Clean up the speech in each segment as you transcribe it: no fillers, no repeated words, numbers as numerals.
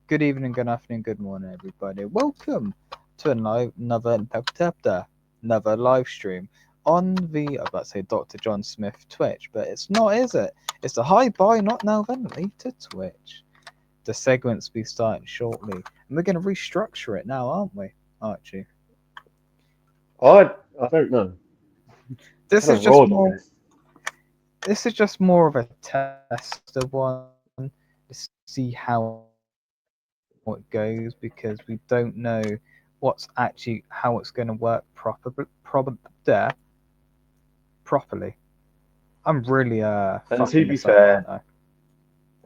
Good evening, good afternoon, good morning, everybody. Welcome to another live stream on the, I was about to say Dr. John Smith Twitch, but it's not, is it? It's the Hi Bye Not Now Ventilator Twitch. The segments be starting shortly, and we're going to restructure it now, aren't we, Archie? I I don't know. This Kind is of just rolled on more. this. This is just more of a tester one to see how it goes because we don't know what's actually how it's going to work properly. I'm really And fucking to be this up, aren't fair, I?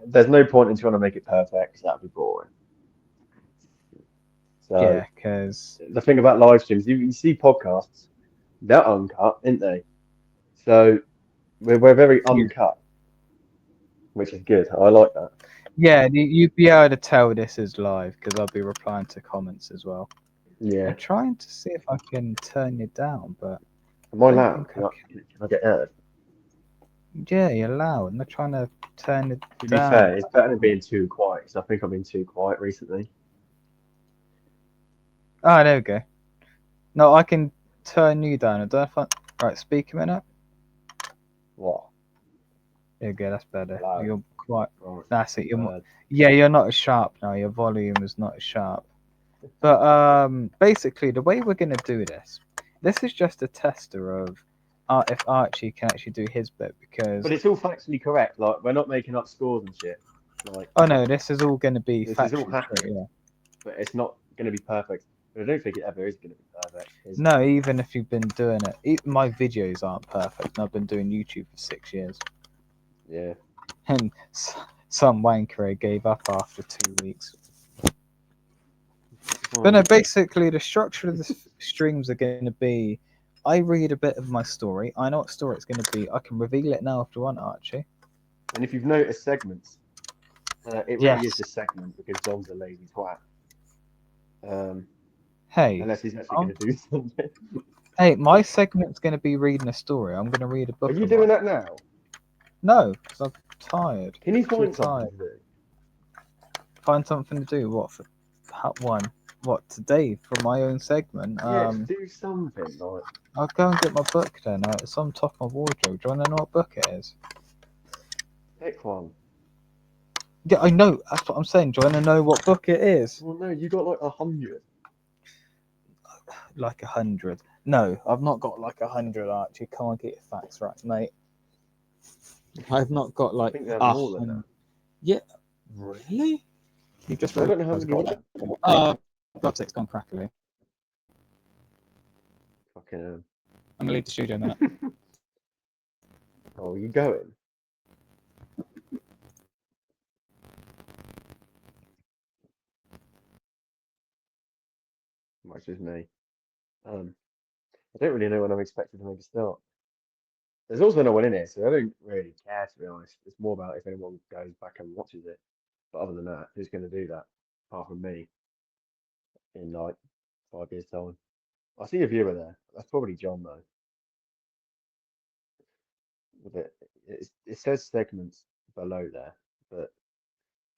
there's no point in trying to make it perfect because that'd be boring. So Yeah, because the thing about live streams, you see podcasts, they're uncut, aren't they? So we're very yeah, uncut, which is good. I like that. yeah, you'd be able to tell this is live because I'll be replying to comments as well. I'm Yeah. trying to see if I can turn you down, but Am I don't loud? think I Can I, can. can I get heard? Yeah, you're loud. I'm trying to turn it To be down. fair, it's better than being too quiet because I think I've been too quiet recently. Oh, there we go. No, I can turn you down. I don't know if I... Right, speak a minute. What? There you go, that's better. Loud. You're quite... Right. That's it. Uh, Yeah, you're not as sharp now. Your volume is not as sharp. But basically, the way we're going to do this is just a tester of if Archie can actually do his bit because... but it's all factually correct. Like we're not making up scores and shit. Like Oh, no, this is all going to be this is all factually true, happening, yeah. but it's not going to be perfect. But I don't think it ever is going to be perfect. Is No, even if you've been doing it, even my videos aren't perfect. And I've been doing YouTube for 6 years. yeah. And some wanker gave up after 2 weeks. But no, Well, basically, the structure of the streams are going to be I read a bit of my story. I know what story it's going to be. I can reveal it now if you want, Archie. and if you've noticed segments, it really is Yes. just segment because John's a lazy twat. Um, Hey, unless he's actually um, going to do something. hey, my segment's going to be reading a story. I'm going to read a Are book you of doing mine. that now? No, because I'm tired. Can you Too find something tired. to do? Find something to do. What for? One. What today for my own segment? Yeah, just do something. Like I'll go and get my book then. It's on top of my wardrobe. Do you want to know what book it is? pick one. Yeah, I know. That's what I'm saying. Do you want to know what book it is? Well, no, you got like 100. Like 100. No, I've not got like 100, Archie. Come on, get your facts right, mate. I've not got I like think there's a more than that. hundred. Yeah, really? You just I don't know realised how I many got you that. got. God's sake, it's gone crackly. Fucking. I'm gonna leave the studio a minute. Oh, you going? Much as me. Um, I don't really know when I'm expected to make a start. There's also no one in it, so I don't really care to be honest. It's more about if anyone goes back and watches it. But other than that, who's going to do that apart from me in like 5 years' time? I see a viewer there. That's probably John though. With it says segments below there, but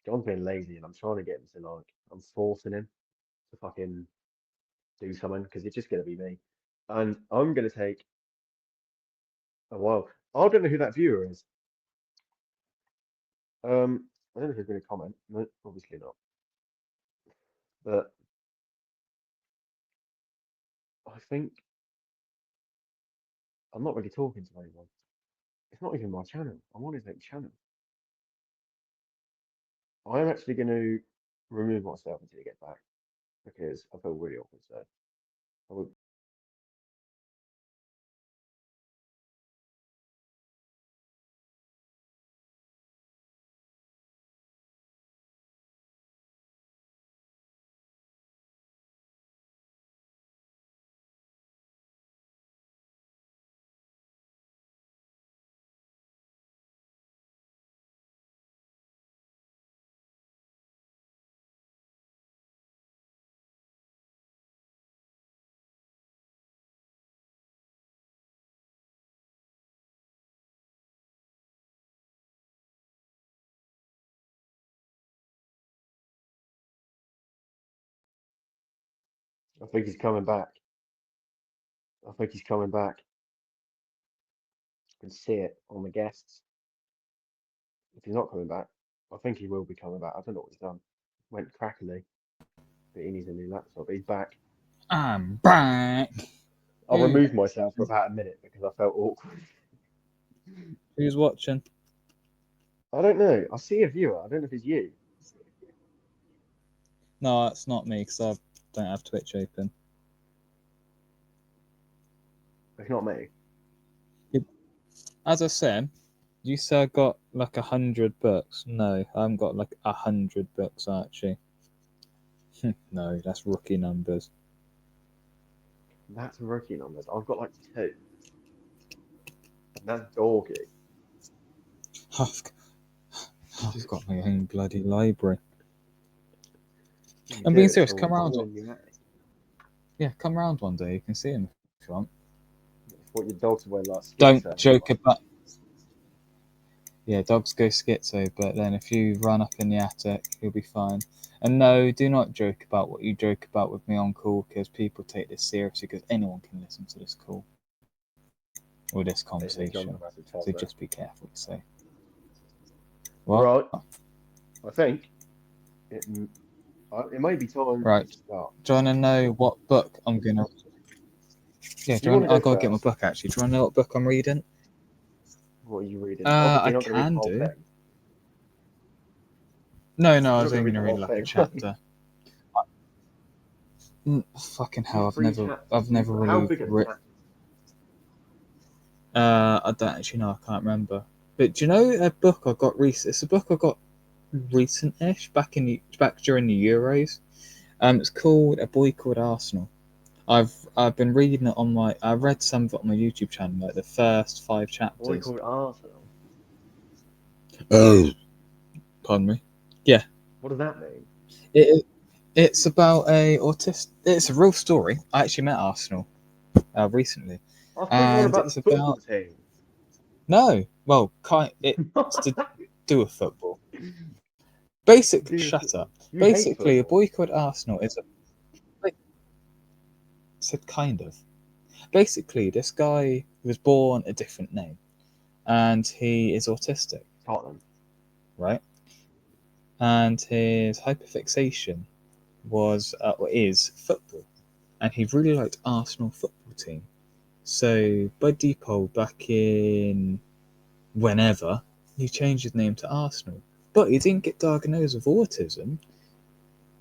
John's being lazy, and I'm trying to get him to like I'm forcing him to fucking do something because it's just going to be me, and I'm going to take a while. I don't know who that viewer is. I don't know if he's going to comment. No, obviously not. But I think I'm not really talking to anyone. It's not even my channel. I'm on his next channel. I am actually going to remove myself until he gets back because I feel really awkward. So I would I think he's coming back. I think he's coming back. I can see it on the guests. If he's not coming back, I think he will be coming back. I don't know what he's done. Went crackly. But he needs a new laptop. He's back. I'm back. I removed myself for about a minute because I felt awkward. Who's watching? I don't know. I see a viewer. I don't know if it's you. No, it's not me because I don't have Twitch open. It's not me. As I said, you said I got like 100 books. No, I haven't got like 100 books actually. No, that's rookie numbers. That's rookie numbers. I've got like 2. And that's doggy. I've got my own bloody library. You I'm do, being it's serious. all Come around. all in your head. Yeah, come around one day. You can see him if you want. It's what your dogs wear like Don't schizo. joke about. Yeah, dogs go schizo, but then if you run up in the attic, you'll be fine. And no, do not joke about what you joke about with me on call, because people take this seriously, because anyone can listen to this call or this conversation. So just be careful what you say. What? Right. I think it may be time Right. to start. Do you want to know what book I'm going to... Yeah, I've got to get my book, actually. Do you want to know what book I'm reading? What are you reading? I Obviously, you're not going to read can the whole do. thing. No, I You're was not only gonna going to read the read like a whole chapter. Fucking hell, I've never How really big are the read... chapters? I don't actually know. I can't remember. But do you know a book I got recent? It's a book I got recent-ish, back during the Euros. It's called A Boy Called Arsenal. I've been reading it on my... I read some of it on my YouTube channel, like the first 5 chapters. Boy Called Arsenal. Oh, pardon me. Yeah. What does that mean? It's about a autistic... It's a real story. I actually met Arsenal recently. I thought you were about it's the football team. No, well, it's to do with football. Basically, shut up. You Basically, hate A Boy Called Arsenal is a... Said kind of. Basically, this guy was born a different name, and he is autistic, Tottenham. right? And his hyperfixation was or is football, and he really liked Arsenal football team. So by default, back in whenever, he changed his name to Arsenal, but he didn't get diagnosed with autism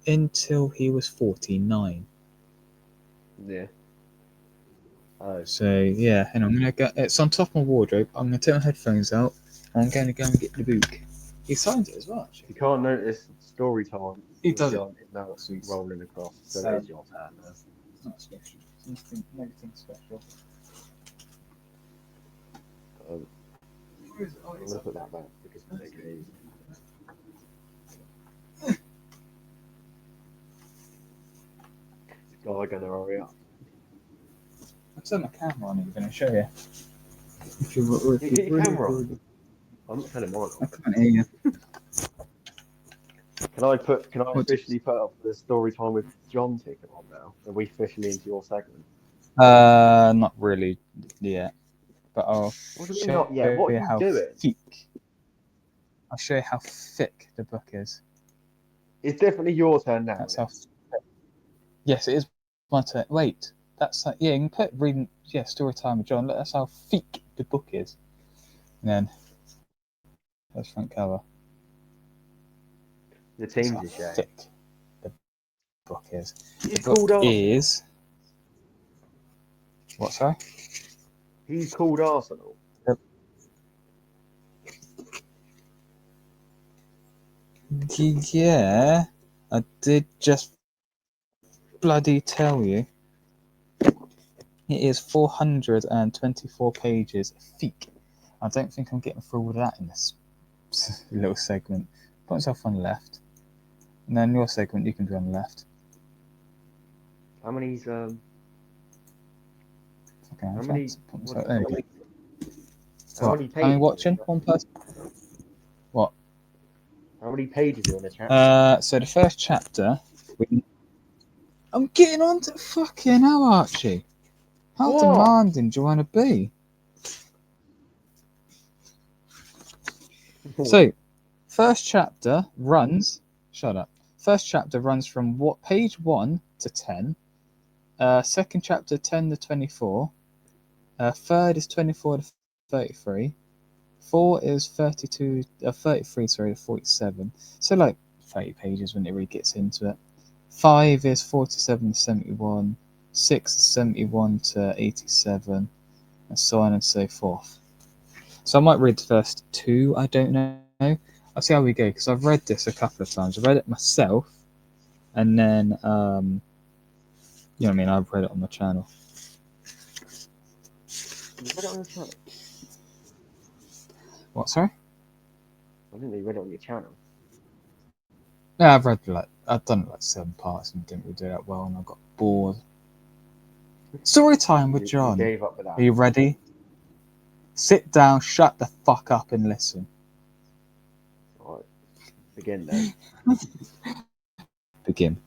until he was 49. Yeah. Oh. So yeah, and I'm gonna get it's on top of my wardrobe. I'm gonna take my headphones out. And I'm gonna go and get the book. He signed it as well. Actually. If you can't notice, story time. He does John is now rolling across. So it is your turn now. It's not special. Nothing special. I'm gonna put that back because we take it easy. Is the guy gonna hurry up? I've turned my camera on. I'm gonna show you. Get your camera on. I'm not turning mine on. I can't hear you. Can I officially put up the story time with John ticket on now? Are we officially into your segment? Not really yet, but I'll show not yet? What are you how doing? thick. I'll show you how thick the book is. It's definitely your turn now. That's how thick. Yes, it is my turn. Wait, that's yeah. You can put reading. Yeah, story time with John. Look, that's how thick the book is. And then that's front cover. The team's That's a how shame. thick the book is. He's The book called Arsenal. is what? Sorry. He's called Arsenal. Yeah, I did just bloody tell you. It is 424 pages thick. I don't think I'm getting through all that in this little segment. Put myself on the left. And then your segment, you can be on the left. How many's Okay, how many? There we go. How many pages? How many watching? One person? What? How many pages are in a chapter? So the first chapter, I'm getting on to fucking hell, Archie. How What? demanding do you want to be? So, first chapter runs. Shut up. First chapter runs from what page 1 to 10. Second chapter 10 to 24. Third is 24 to 33. 4 is 33 to 47. So like 30 pages when it really gets into it. 5 is 47 to 71. 6 is 71 to 87. And so on and so forth. So I might read the first 2, I don't know. I'll see how we go, because I've read this a couple of times. I've read it myself, and then, you know what I mean, I've read it on my channel. You read it on your channel? What, sorry? I think you read it on your channel. Yeah, I've done like 7 parts and didn't really do that well, and I got bored. Story time with You John. gave up with that. Are you ready? Sit down, shut the fuck up, and listen. Alright, begin then. Begin.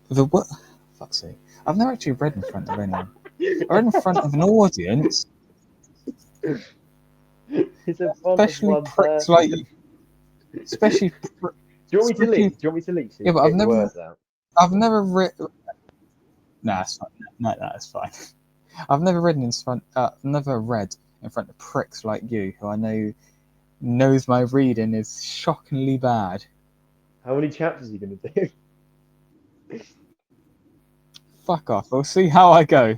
The what? Fuck's sake. I've never actually read in front of anyone. I read in front of an audience, It's in front especially of pricks 130. like you. Especially. Do you want me to leave? Do you want me to leave so you Yeah, can but get your words out? I've never read. Nah, it's fine. No, that's fine. I've never read in front. Never read in front of pricks like you, who I know knows my reading is shockingly bad. How many chapters are you going to do? Fuck off. We'll see how I go.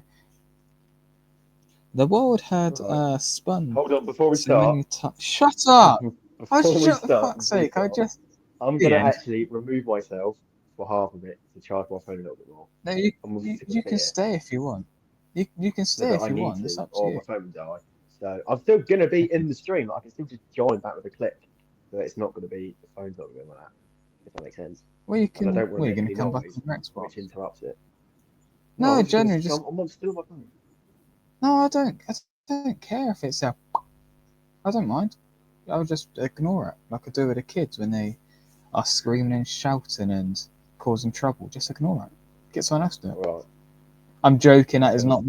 The world had Right. spun Hold on, before we so start. many times. Shut up! Before we Shut the start, fuck's sake! I just I'm the gonna end. actually remove myself for half of it to charge my phone a little bit more. No, I'm willing to you can commit. stay if you want. You can No, stay but if I you need want. It's to, up to or you. my phone will die. So I'm still gonna be in the stream. I can still just join back with a click, but it's not gonna be the phone's not gonna be like that. If that makes sense. Well, you And I can. don't want Well, to you're make gonna any come back noise, on your which Xbox. interrupts it. No, No, I'm just generally, gonna. just I'm still on my phone. no. I don't care if it's a. I don't mind. I'll just ignore it, like I do with the kids when they are screaming and shouting and causing trouble. Just ignore it. Get someone else to do it. All right. I'm joking. Okay, That it's time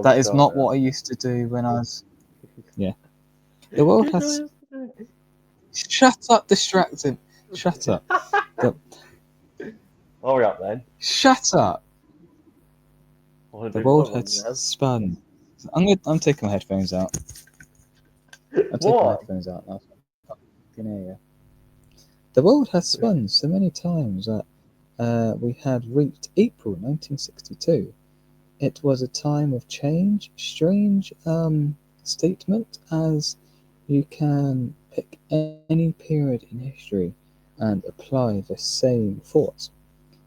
to is start not now. what I used to do when I was. Yeah. The world has. Shut up, distracted. Shut up. Hurry up then. Shut up. I want The to do my world one has now. spun. I'm taking my headphones out. I'm taking my What? headphones out now. I can hear you. The world has Okay. spun so many times that we had reached April 1962. It was a time of change, strange statement, as you can pick any period in history and apply the same thoughts.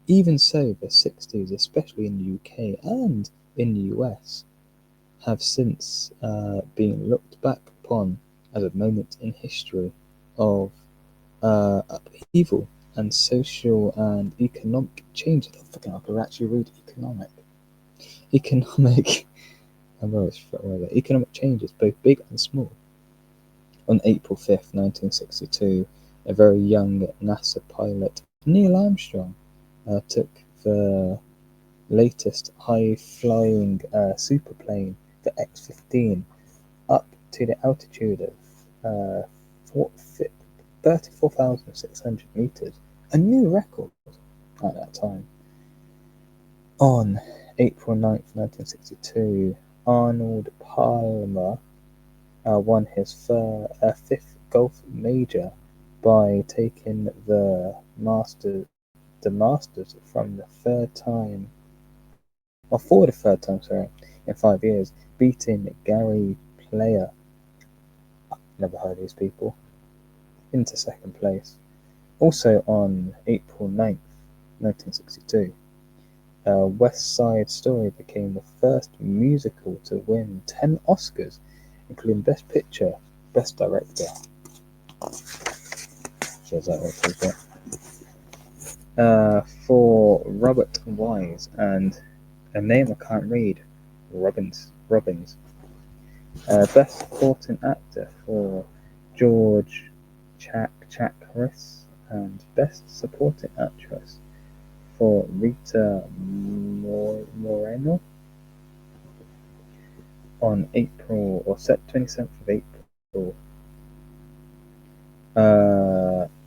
Even so, the 60s, especially in the UK and in the US, have since been looked back upon as a moment in history of upheaval and social and economic change. I fucking I could actually read economic. Economic economic changes, both big and small. On April 5th, 1962, a very young NASA pilot, Neil Armstrong, took the latest high-flying superplane, the X-15, up to the altitude of 34,600 meters, a new record at that time. On April 9th, 1962, Arnold Palmer won his fifth golf major by taking the Masters from the third time, or for the third time, sorry, in 5 years, beating Gary Player, never heard of these people, into second place. Also on April 9th, 1962, West Side Story became the first musical to win 10 Oscars, including Best Picture, Best Director. Shows that real quick. For Robert Wise and a name I can't read, Robbins. Best Supporting Actor for George Chakiris, and Best Supporting Actress for Rita Moreno on April or 27th of April.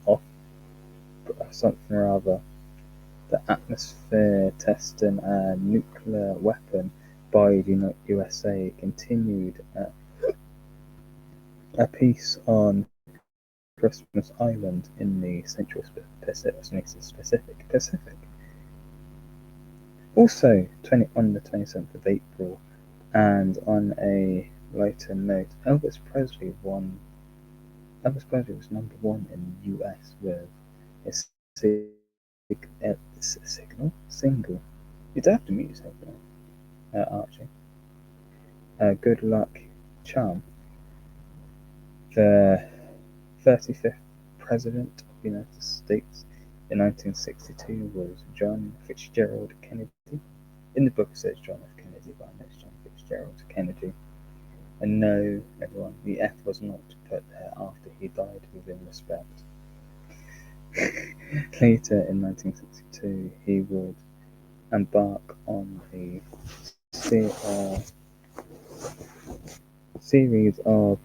Off something or other. The atmosphere testing a nuclear weapon by the USA continued. A piece on Christmas Island in the Central Pacific. Also, on the 27th of April, and on a lighter note, Elvis Presley was number one in the US with a single. You don't have to mute yourself now, Archie. Good Luck Charm. The 35th President of the United States in 1962 was John Fitzgerald Kennedy. In the book it says John F. Kennedy, but I know it's John Fitzgerald Kennedy. And no, everyone, the F was not put there after he died within respect. Later in 1962, he would embark on a series of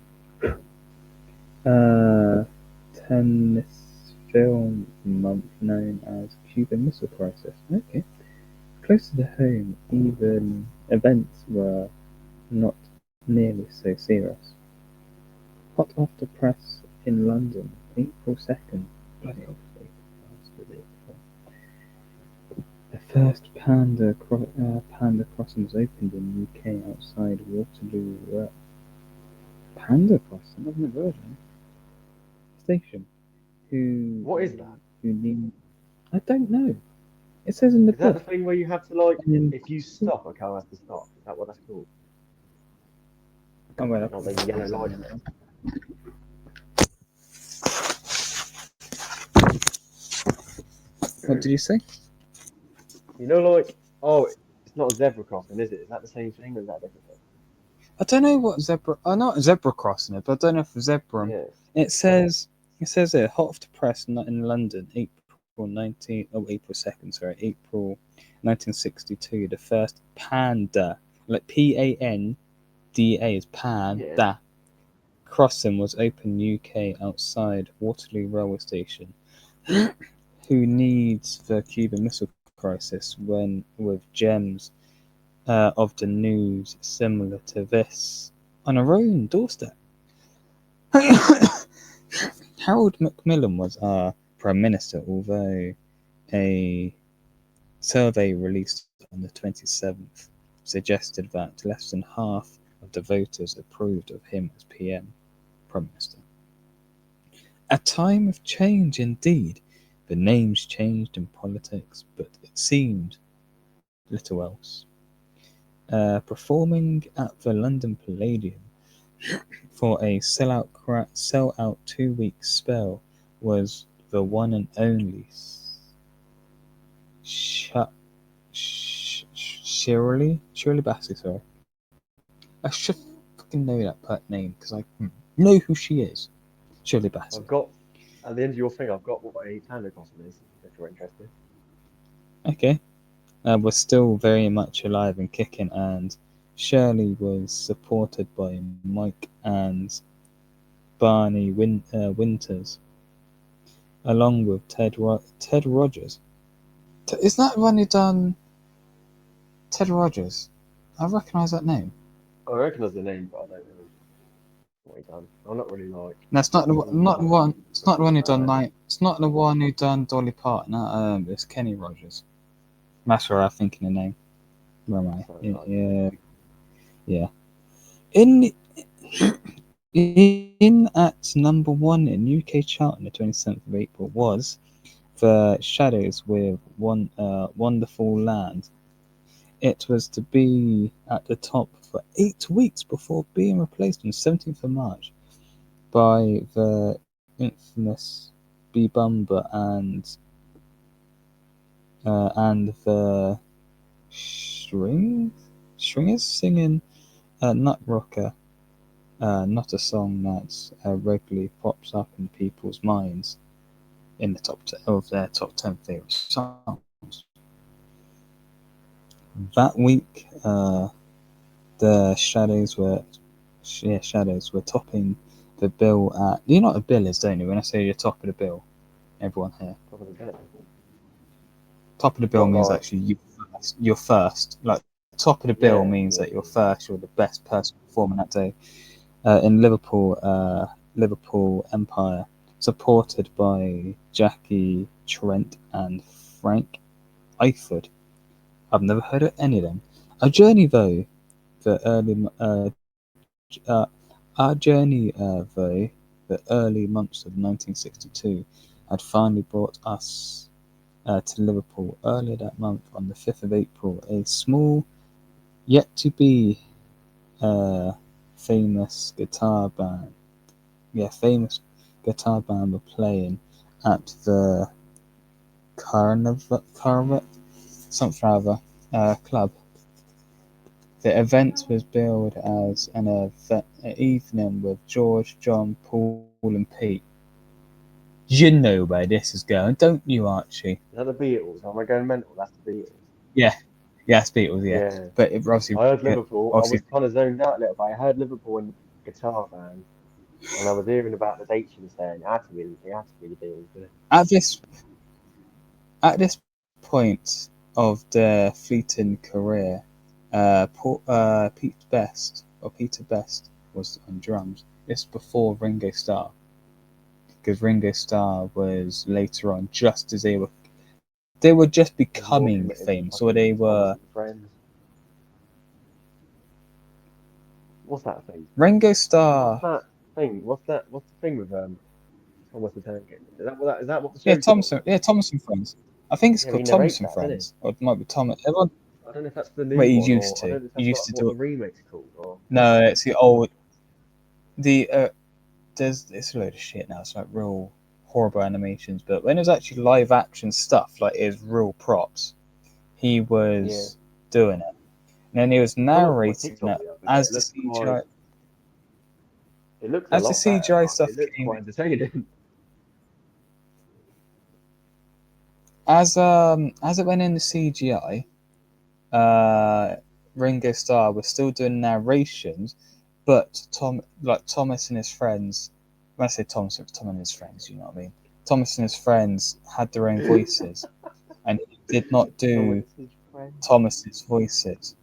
tennis film known as Cuban Missile Crisis. Okay. Closer to home, even events were not nearly so serious. Hot off the press in London, April 2nd. Bloody hell, the first panda crossings opened in the UK outside Waterloo. Panda crossing? I've never heard of it. Station. What is that? I don't know. It says in the Is that book. the thing where you have to, like, if you stop, a car has to stop? Is that what that's called? Oh, well, Not the yellow light. What did you say? You know, like, oh, it's not a zebra crossing, is it? Is that the same thing, or is that a different thing? I don't know what zebra. Not zebra crossing it, but I don't know if zebra. Yeah. It says here, hot off the press in London, April 1962. The first panda, like PANDA is panda. Yeah. Crossing was open UK outside Waterloo railway station. Who needs the Cuban Missile Crisis when with gems of the news similar to this on our own doorstep? Harold Macmillan was our Prime Minister, although a survey released on the 27th suggested that less than half of the voters approved of him as PM, Prime Minister. A time of change indeed. The names changed in politics, but it seemed little else. Performing at the London Palladium for a sell-out 2-week spell was the one and only Shirley Bassey. Sorry, I should fucking know that name because I know who she is. Shirley Bassey. I've got at the end of your thing. I've got what a panda crossing is. If you're interested. Okay. Was still very much alive and kicking, and Shirley was supported by Mike and Barney Winters, along with Ted Rogers. Isn't that the one who done Ted Rogers? I recognise that name. I recognise the name, but I don't know what he done. I'm not really like. No, it's not the one. It's not the one who done It's not the one who done Dolly Parton. It's Kenny Rogers. That's where I'm thinking the name. Where am I? Yeah. In at number one in UK chart on the 27th of April was The Shadows with Wonderful Land. It was to be at the top for 8 weeks before being replaced on the 17th of March by the infamous B Bumber and the Stringers singing Nut Rocker, not a song that regularly pops up in people's minds in the top of their top 10 favorite songs. That week, the Shadows were topping the bill at. You know what a bill is, don't you? When I say you're top of the bill, everyone here. Top of the bill. Top of the bill Not means like actually you're first. Like top of the bill means yeah. that you're first. You're the best person performing that day. In Liverpool Empire, supported by Jackie Trent and Frank Eiford. I've never heard of any of them. Our journey though, the early our journey though, the early months of 1962 had finally brought us to Liverpool earlier that month on the 5th of April. A small, yet to be famous guitar band. Famous guitar band were playing at the Carnaval, something or other, club. The event was billed as an evening with George, John, Paul, and Pete. You know where this is going, don't you, Archie? Is that the Beatles? Am I going mental? That's the Beatles. Yeah, it's Beatles, yeah. Yeah. But it obviously, I heard Liverpool. I obviously was kind of zoned out a little bit. I heard Liverpool and guitar band, and I was hearing about the dates you were saying. It had to be the Beatles, didn't it? at this point of their fleeting career, Peter Best was on drums. This before Ringo Starr, because Ringo Starr was later on, just as they were just He was more becoming committed to famous, so fucking they Thomas were. and Friends. What's that thing? Ringo What's Starr, that thing? What's the thing with Thomas the Tank Engine? Is that what the yeah, show's called? Thomas and Friends. I think it's Yeah, he called Thomas narrates and that, doesn't he? Friends, or it might be Thomas. Everyone, I don't know if that's the well, new one or I don't know if he that's used like to what do the it. remake's called or No, it's the old. The it's a load of shit now. It's like real horrible animations. But when it was actually live action stuff, like it was real props, he yeah. was doing it. And then he was I saw it on my narrating TikTok it the other day. as the CGI It looks a lot better. Like stuff it looks came quite entertaining. as it went in the CGI. Ringo Starr was still doing narrations, but Thomas and his friends. When I say Thomas, it was Tom and his friends. You know what I mean? Thomas and his friends had their own voices, and he did not do Thomas' friend. Thomas's voices.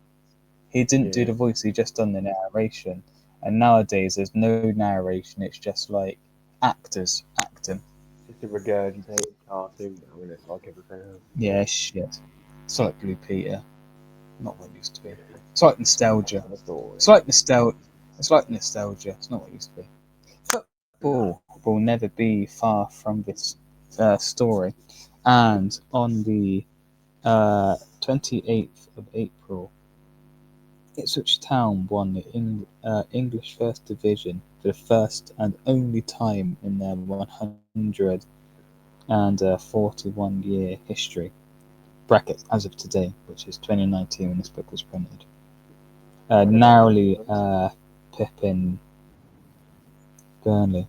He didn't do Yeah. the voice. He just done the narration. And nowadays, there's no narration. It's just like actors acting. Just a regurgitated cartoon now, isn't it? Like everything else. Yeah, shit. It's like Blue Peter, not what it used to be. It's like That's nostalgia. not a story. It's like nostalgia. It's like nostalgia. It's not what it used to be. Football will never be far from this story. And on the 28th of April, Ipswich Town won the English First Division for the first and only time in their 141-year history. Brackets as of today, which is 2019 when this book was printed. Narrowly pipping Burnley.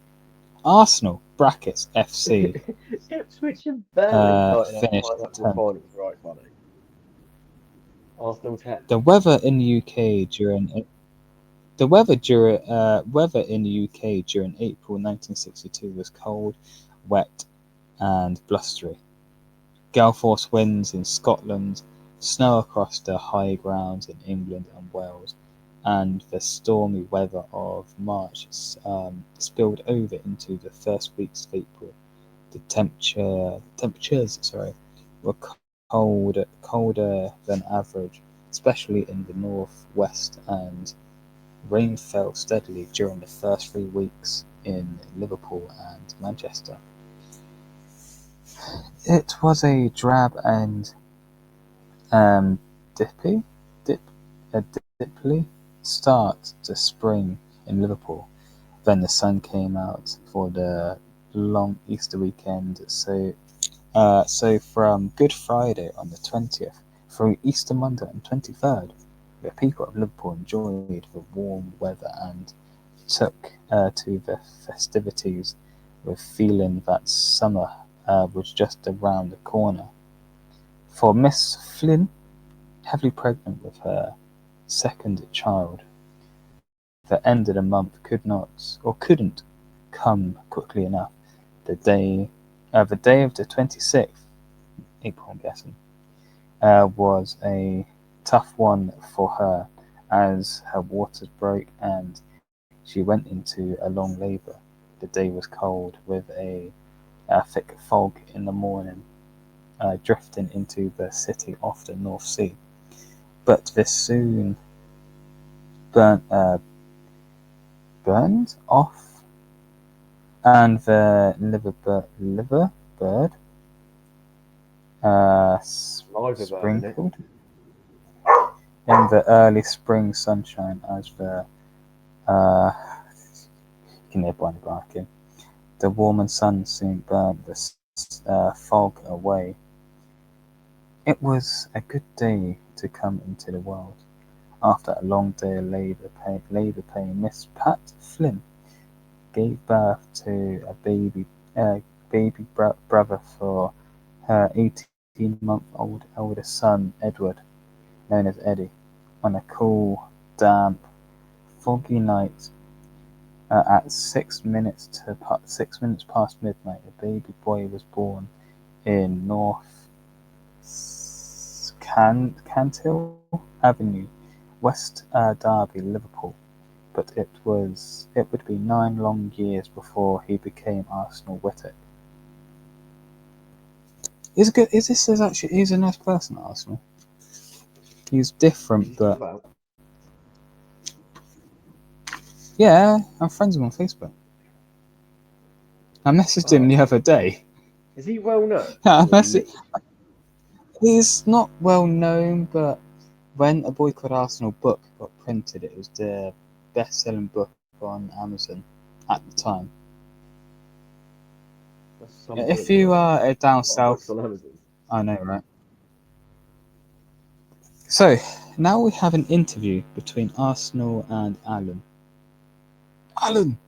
Arsenal brackets FC Ipswich and Burnley starting out finished quite up to the 10th. final was right funny. Arsenal 10. The weather in the UK during weather in the UK during April 1962 was cold, wet, and blustery. Gale force winds in Scotland, snow across the high grounds in England and Wales, and the stormy weather of March spilled over into the first weeks of April. The temperatures were colder than average, especially in the northwest, and rain fell steadily during the first 3 weeks in Liverpool and Manchester. It was a drab and dippy start to spring in Liverpool. Then the sun came out for the long Easter weekend. So from Good Friday on the 20th through Easter Monday on the 23rd, the people of Liverpool enjoyed the warm weather and took to the festivities with feeling that summer was just around the corner. For Miss Flynn, heavily pregnant with her second child. The end of the month couldn't come quickly enough. The day of the 26th April, I'm guessing, was a tough one for her as her waters broke and she went into a long labour. The day was cold with a thick fog in the morning, drifting into the city off the North Sea. But this soon burned off, and the liver bird sprinkled in the early spring sunshine as the you can hear Bonnie barking. The warm and sun soon burnt the fog away. It was a good day to come into the world. After a long day of labour pain, Miss Pat Flynn gave birth to a baby brother for her 18-month-old eldest son, Edward, known as Eddie. On a cool, damp, foggy night, at 6 minutes past midnight, a baby boy was born in North Cantil Avenue, West Derby, Liverpool. But it would be 9 long years before he became Arsenal Whittock. He's a nice person at Arsenal. He's different, but yeah, I'm friends with him on Facebook. I messaged him the other day. Is he well known? He's not well known, but when A Boy Called Arsenal book got printed, it was the best-selling book on Amazon at the time. If you are down south, I know, right? So now we have an interview between Arsenal and Alan. Alan.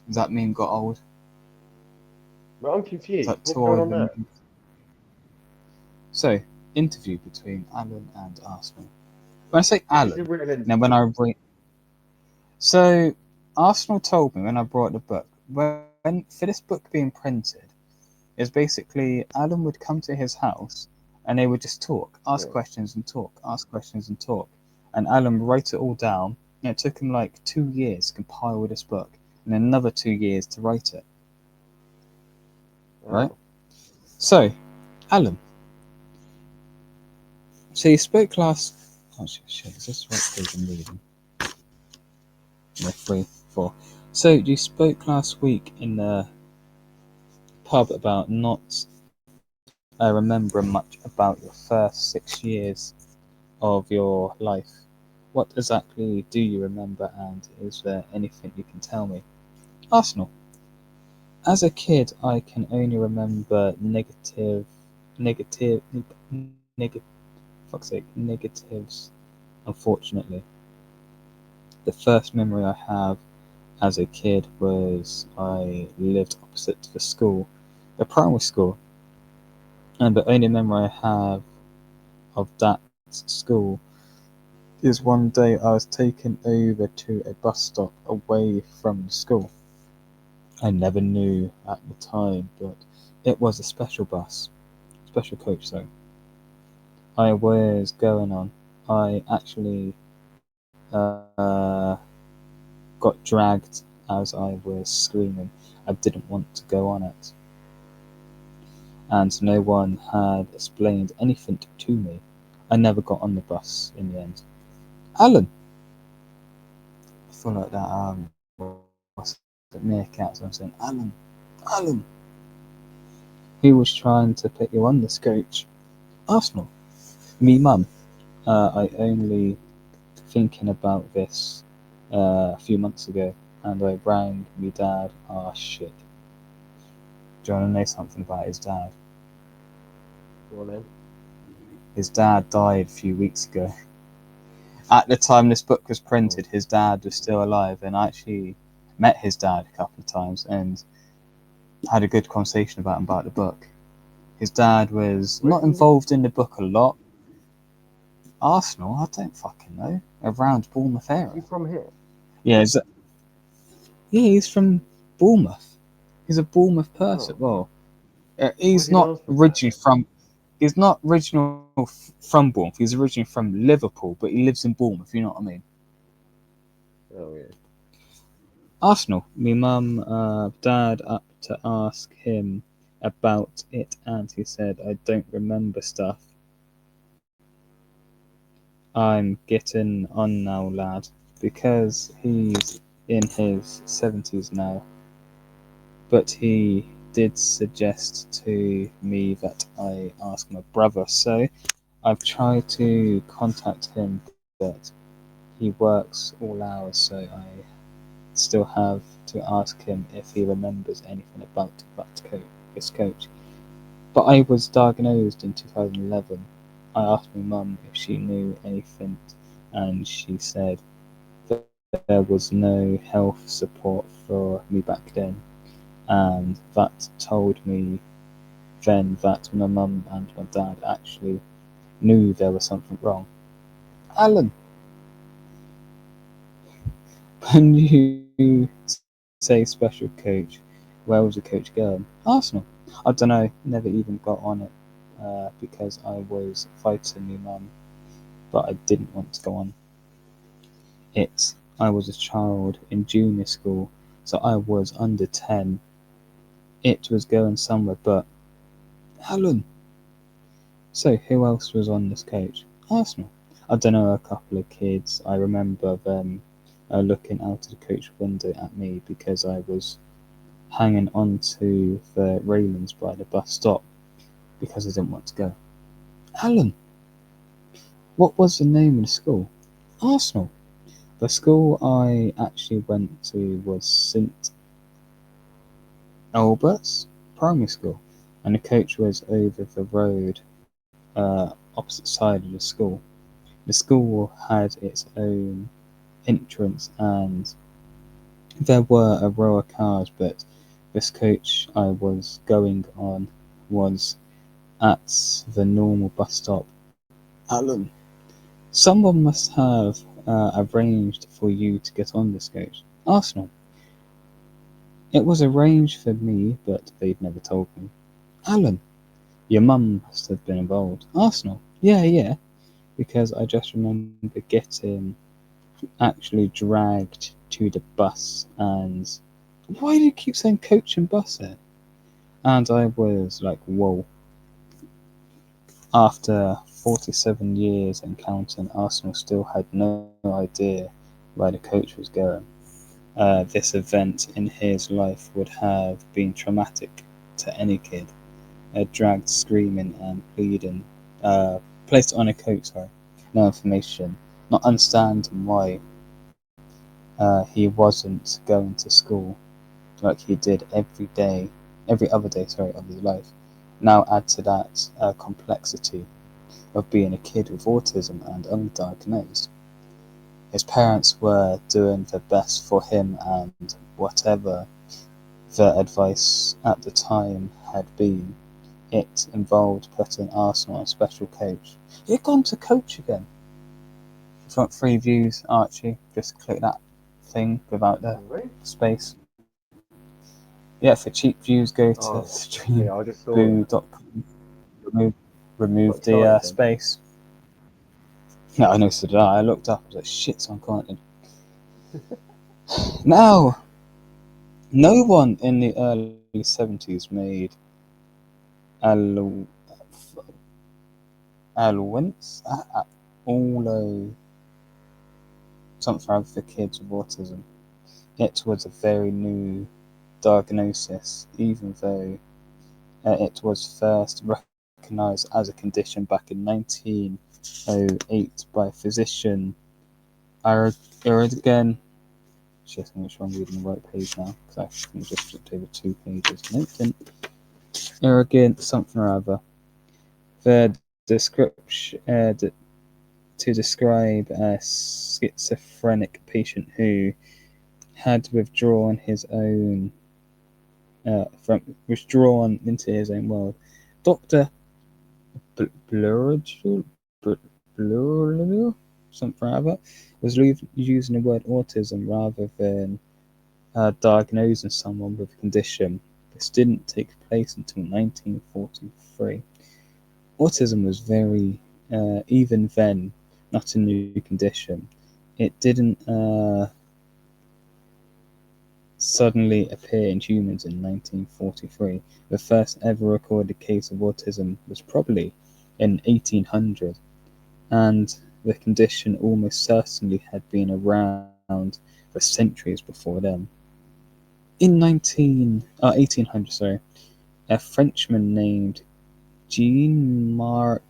Does that mean got old? Well, I'm confused. What's going on there? So, interview between Alan and Arsenal. When I say Alan, now when I read, so Arsenal told me when I brought the book, when for this book being printed, is basically Alan would come to his house and they would just talk, ask questions and talk, and Alan would write it all down. And it took him like 2 years to compile this book, and another 2 years to write it. Right? So, Alan. So you spoke last. Oh shit! Is this right page I'm reading? Yeah, 3, 4. So you spoke last week in the pub about not remembering much about your first 6 years of your life. What exactly do you remember, and is there anything you can tell me? Arsenal. As a kid, I can only remember negatives, unfortunately. The first memory I have as a kid was I lived opposite to the school, the primary school, and the only memory I have of that school is one day I was taken over to a bus stop away from the school. I never knew at the time, but it was a special coach, so I was going on. I actually got dragged as I was screaming. I didn't want to go on it. And no one had explained anything to me. I never got on the bus in the end. Alan! I feel like that, what's it, meerkat, so I'm saying, Alan! Who was trying to put you on this coach? Arsenal. Me mum. I only thinking about this a few months ago, and I rang me dad. Oh shit. Do you want to know something about his dad? Go on then. His dad died a few weeks ago. At the time this book was printed, his dad was still alive, and I actually met his dad a couple of times and had a good conversation about him about the book. His dad was Where not does he live? involved in the book a lot. Arsenal, I don't fucking know. Around Bournemouth Is he area. from here? Yeah, he's from Bournemouth. He's a Bournemouth person. Oh, Well, why is he's he an not Arsenal fan? originally from. He's not original from Bournemouth. He's originally from Liverpool, but he lives in Bournemouth. You know what I mean? Oh yeah. Arsenal. My mum, dad up to ask him about it, and he said, "I don't remember stuff. I'm getting on now, lad, because he's in his 70s now." But he did suggest to me that I ask my brother, so I've tried to contact him, but he works all hours, so I still have to ask him if he remembers anything about this coach. But I was diagnosed in 2011. I asked my mum if she knew anything, and she said that there was no health support for me back then, and that told me then that my mum and my dad actually knew there was something wrong. Alan, when you say special coach, where was the coach going? Arsenal. I don't know, never even got on it because I was fighting my mum, but I didn't want to go on it. I was a child in junior school, so I was under 10. It was going somewhere, but Alan. So who else was on this coach? Arsenal. I don't know, a couple of kids. I remember them looking out of the coach window at me because I was hanging onto the railings by the bus stop because I didn't want to go. Alan, what was the name of the school? Arsenal. The school I actually went to was St Albert's Primary School, and the coach was over the road, opposite side of the school. The school had its own entrance, and there were a row of cars, but this coach I was going on was at the normal bus stop. Alan, someone must have arranged for you to get on this coach. Arsenal. It was arranged for me, but they'd never told me. Alan, your mum must have been involved. Arsenal. Yeah, because I just remember getting actually dragged to the bus, and why do you keep saying coach and bus here? And I was like, whoa. After 47 years and counting, Arsenal still had no idea where the coach was going. This event in his life would have been traumatic to any kid. Dragged screaming and pleading, placed on a coach, sorry, no information, not understanding why he wasn't going to school like he did every other day, sorry, of his life. Now add to that complexity of being a kid with autism and undiagnosed. His parents were doing their best for him, and whatever their advice at the time had been, it involved putting Arsenal on special coach. You're gone to coach again. If you want free views, Archie, just click that thing without the Right? space. Yeah, for cheap views, go to Oh, yeah. I just saw that. streamboo.com. Got Remove the excited then. space. Yeah, I know, so did I. I looked up, I was like, shit, so I'm connected. Now, no one in the early 70s made allow- allowance, allo something for kids with autism. It was a very new diagnosis, even though it was first recognized as a condition back in 1908 by physician Aragon. Shit, I'm not sure I'm reading the right page now because I just flipped over 2 pages. No, didn't. Aragon, something or other. The description to describe a schizophrenic patient who had withdrawn into his own world Dr. Blurridge, something like that, was using the word autism rather than diagnosing someone with a condition. This didn't take place until 1943. Autism was very, even then, not a new condition. It didn't suddenly appear in humans in 1943. The first ever recorded case of autism was probably in 1800, and the condition almost certainly had been around for centuries before then. In 1800, a Frenchman named Jean-Marc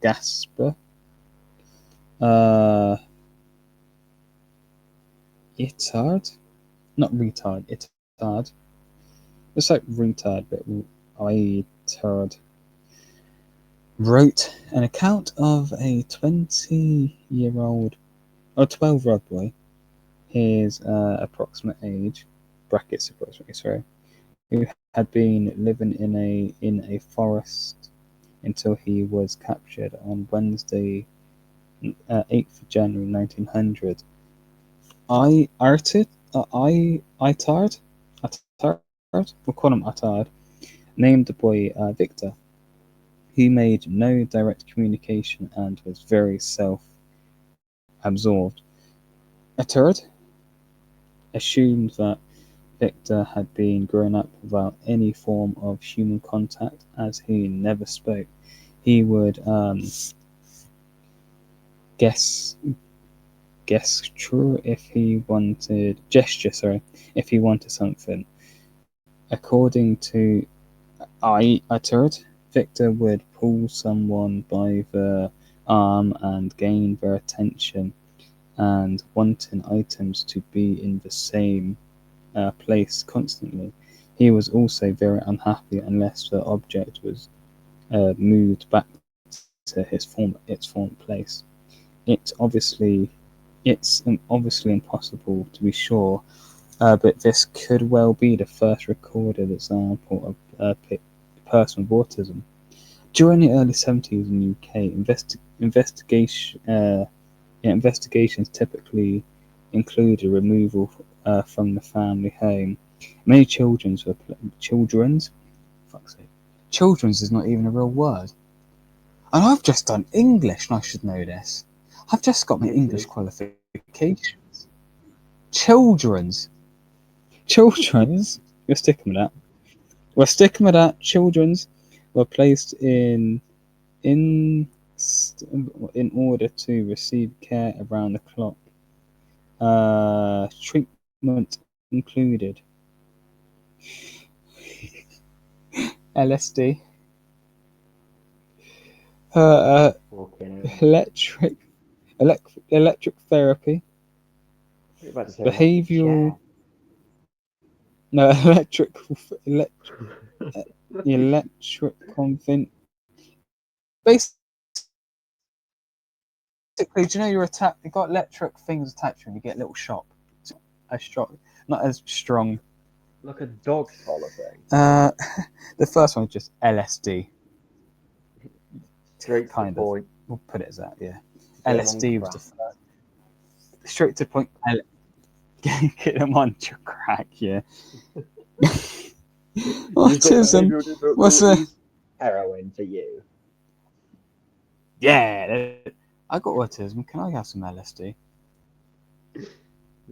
Gaspar Itard, not retard, Itard. It's like retard, but Itard. Wrote an account of a 20-year-old or 12-year-old boy, his approximate age, brackets approximately, sorry, who had been living in a forest until he was captured on Wednesday, 8th of January 1900. Itard, we'll call him Atard, named the boy Victor. He made no direct communication and was very self-absorbed. Atard assumed that Victor had been grown up without any form of human contact, as he never spoke. He would gesture if he wanted something. According to Atard, Victor would pull someone by the arm and gain their attention, and wanting items to be in the same place constantly. He was also very unhappy unless the object was moved back to its former place. It's obviously impossible to be sure, but this could well be the first recorded example of a person with autism. During the early 70s in the UK, investigations typically included removal from the family home. Many children's is not even a real word. And I've just done English, and I should know this. I've just got my English qualifications. Children's. We're sticking with that. Children's were placed in order to receive care around the clock. Treatment included LSD, electric therapy, behavioral, no, electric convent. Basically, do you know you're attacked? You got electric things attached to you, and you get a little shock. Not as strong. Like a dog collar thing. The first one is just LSD. Straight to the point. We'll put it as that, yeah. LSD was the first. Straight to the point. Get them on to crack, yeah. Autism. What's heroin for you? Yeah, I got autism. Can I have some LSD?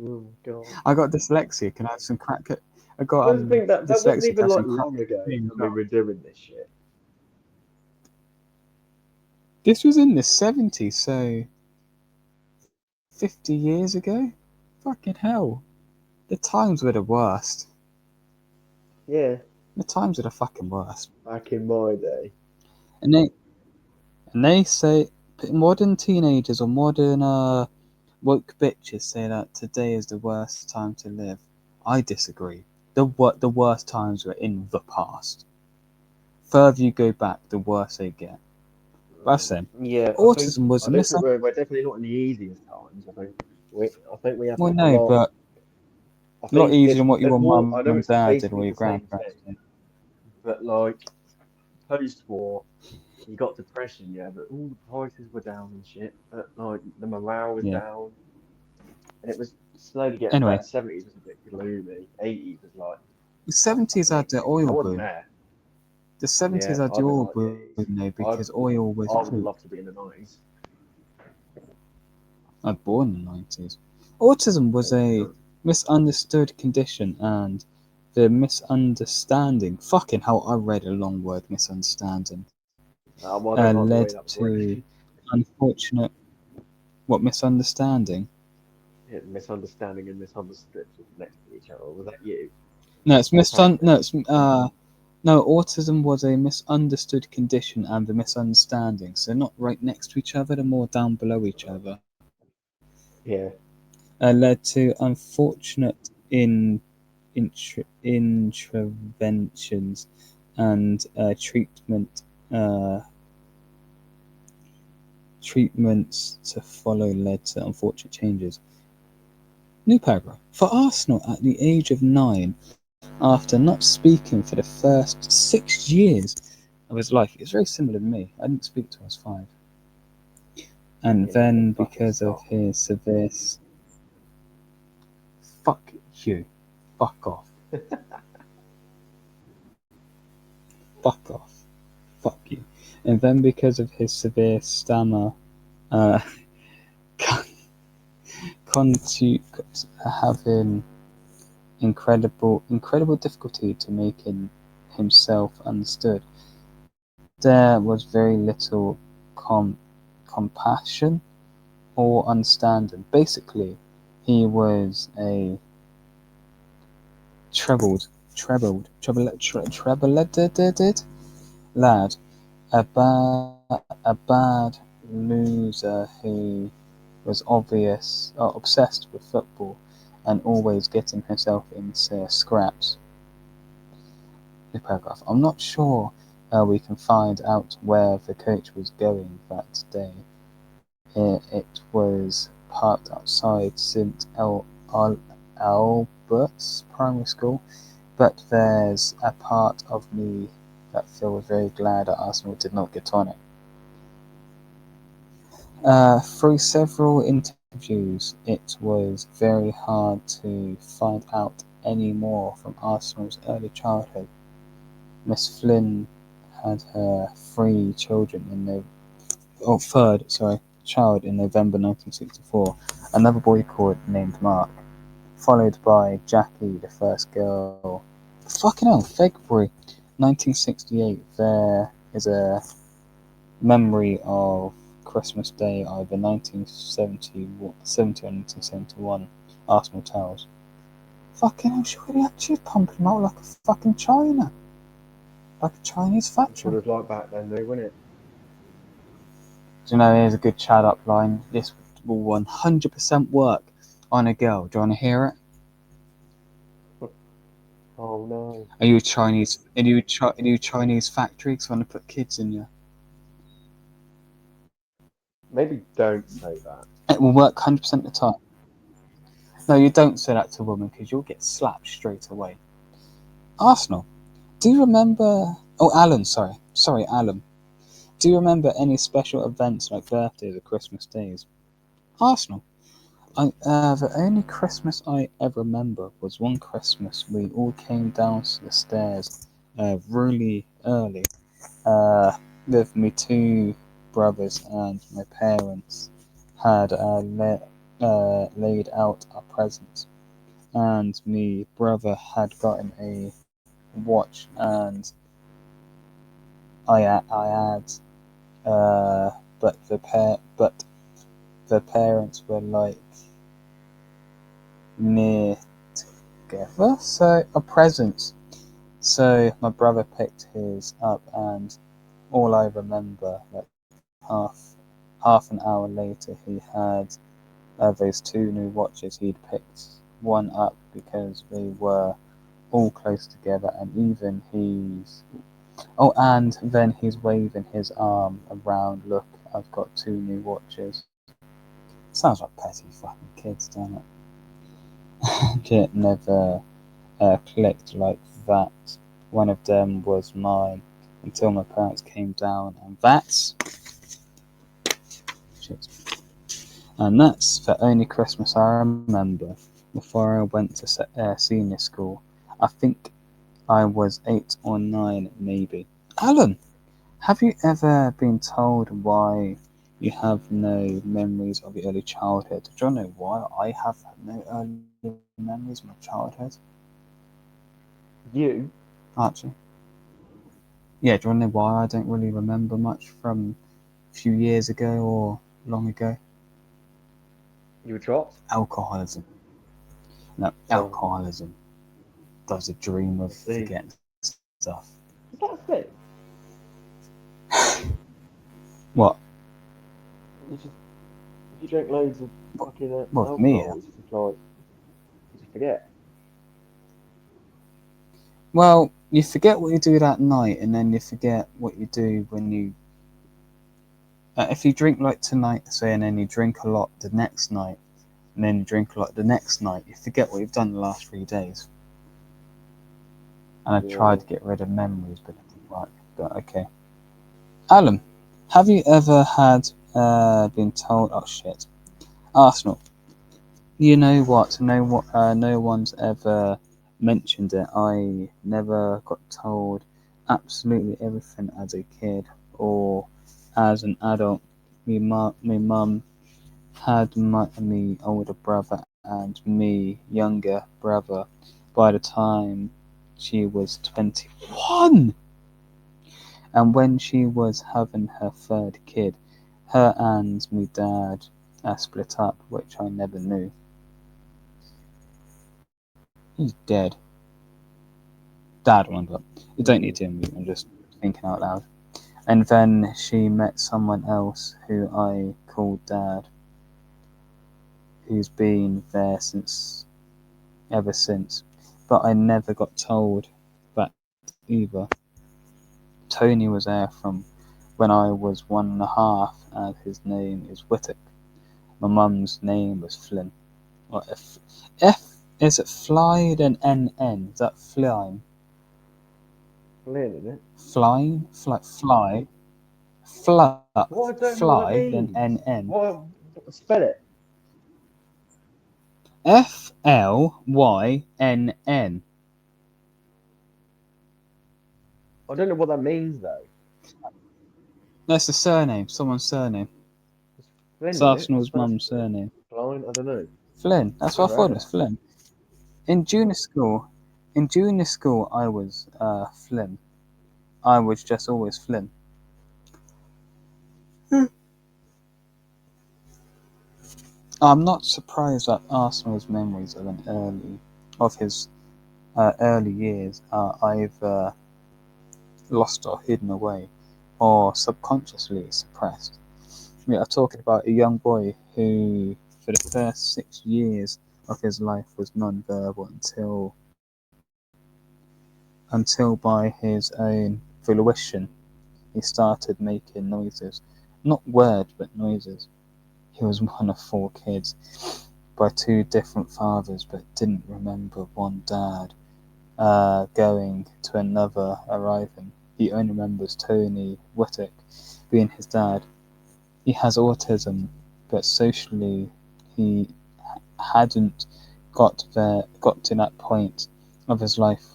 Oh God. I got dyslexia. Can I have some crack? I got that wasn't even like long ago when we were doing this shit. This was in the 70s, so 50 years ago? Fucking hell. The times were the worst. Yeah. The times were the fucking worst. Back in my day. And they say, modern teenagers or modern woke bitches say that today is the worst time to live. I disagree. The worst times were in the past. Further you go back, the worse they get. That's it. Yeah, Autism was a we're definitely not in the easiest times. I think we have. Well, no, but a lot easier than what your mum and dad did or your grandparents did. But like, post-war, you got depression, yeah, but all the prices were down and shit, but like the morale was Yeah. down, and it was slowly getting Anyway, better. 70s was a bit gloomy. 80s was like the 70s had the I oil wasn't boom. there. The 70s Yeah, had I the don't oil like the boom, 80s. though, I because oil was I would cheap. love to be in the 90s. I was born in the 90s. Autism was a misunderstood condition, and the misunderstanding, fucking hell, I read a long word, misunderstanding, Well, I don't like the way led that was to written. unfortunate, what, misunderstanding? Yeah, misunderstanding and misunderstood was next to each other. Was that you? No, it's Apparently. no, autism was a misunderstood condition and the misunderstanding. So not right next to each other, they're more down below each other. Yeah. Led to unfortunate interventions and treatments to follow led to unfortunate changes. New paragraph. For Arsenal at the age of 9, after not speaking for the first 6 years of his life, it's very similar to me. I didn't speak till I was 5. And Yeah, then fucking because of stop. his severe... Fuck you. Fuck off. Fuck off. Fuck you. And then because of his severe stammer, uh, having incredible difficulty to making himself understood. There was very little compassion or understanding. Basically, he was a trebled lad, a bad loser who was obsessed with football and always getting himself into scraps. New paragraph. I'm not sure we can find out where the coach was going that day. It was parked outside St Albert's Primary School, but there's a part of me that feels very glad that Arsenal did not get on it. Through several interviews, it was very hard to find out any more from Arsenal's early childhood. Miss Flynn had her third child in November 1964, another boy named Mark, followed by Jackie, the first girl. Fucking hell, February 1968, there is a memory of Christmas Day, either 1970 or 1971, Arsenal tells. Fucking hell, she really actually pumping him out like a fucking China. Like a Chinese That's what factory. it was like back then, though, wasn't it? Do you know, here's a good chat up line. This will 100% work on a girl. Do you want to hear it? Oh no. Are you a Chinese? Are you Chinese factory? Because I want to put kids in you. Maybe don't say that. It will work 100% of the time. No, you don't say that to a woman because you'll get slapped straight away. Arsenal. Do you remember? Oh, Alan. Sorry, Alan. Do you remember any special events like birthdays or Christmas days? Arsenal. The only Christmas I ever remember was one Christmas we all came down to the stairs really early with my 2 brothers and my parents had laid out our presents, and my brother had gotten a watch, and I had but the parents were like near together, so a presents. So my brother picked his up, and all I remember, like half an hour later, he had those 2 new watches. He'd picked one up because we were all close together, and even and then he's waving his arm around. Look, I've got 2 new watches. Sounds like petty fucking kids, don't it? It never clicked like that. One of them was mine. until my parents came down, and that's the only Christmas I remember before I went to senior school. I think I was 8 or 9, maybe. Alan, have you ever been told why you have no memories of your early childhood? Do you know why I have no early memories of my childhood? You? Actually, yeah, do you want to know why I don't really remember much from a few years ago or long ago? You were chopped? Alcoholism. No, Oh, alcoholism. Does a dream I of see. forgetting stuff. Is that a thing? What? You just, if you drink loads of What? fucking What, me? alcohol, it's just like, you just forget. Well, you forget what you do that night, and then you forget what you do when you. If you drink like tonight, say, and then you drink a lot the next night, and then you drink a lot the next night, you forget what you've done the last 3 days. And I tried Yeah. to get rid of memories, but it didn't work. But okay. Alan, have you ever had been told? Oh shit, Arsenal. You know what? No one's ever mentioned it. I never got told absolutely everything as a kid or as an adult. Me mum had me older brother and me younger brother by the time she was 21. And when she was having her third kid, her and me dad split up, which I never knew. He's dead. Dad one, but you don't need to unmute. I'm just thinking out loud. And then she met someone else who I called Dad, who's been there ever since. But I never got told that either. Tony was there from when I was 1.5, and his name is Whittock. My mum's name was Flynn. Or F is it fly then NN? Is that flying? Flynn, isn't it? Flying? What? I don't know what that Fly, then means. NN. Spell it. FLYNN. I don't know what that means though. That's the surname, someone's surname. It's Flynn, It's isn't it? Arsenal's That's mum's surname. blind. I don't know. Flynn. That's what I Never heard thought of it was that. Flynn. In junior school, I was Flynn. I was just always Flynn. I'm not surprised that Arsenal's memories of his early years are either lost or hidden away, or subconsciously suppressed. We are talking about a young boy who, for the first 6 years of his life, was non-verbal until by his own fruition he started making noises, not words but noises. He was one of 4 kids by 2 different fathers, but didn't remember one dad going to another arriving. He only remembers Tony Whittock being his dad. He has autism, but socially he hadn't got to that point of his life,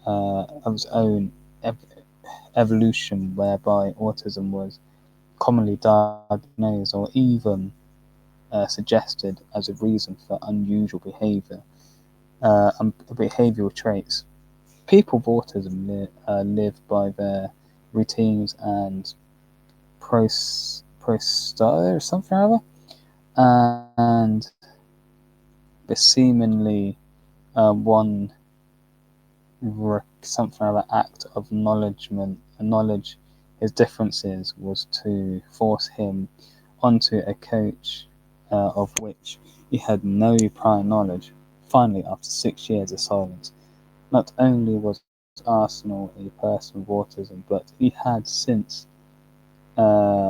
of his own evolution, whereby autism was commonly diagnosed or even suggested as a reason for unusual behavioral traits. People with autism live by their routines and or something or other, and the seemingly one something or other act of knowledge his differences was to force him onto a coach of which he had no prior knowledge. Finally, after 6 years of silence, not only was Arsenal a person with autism, but he had since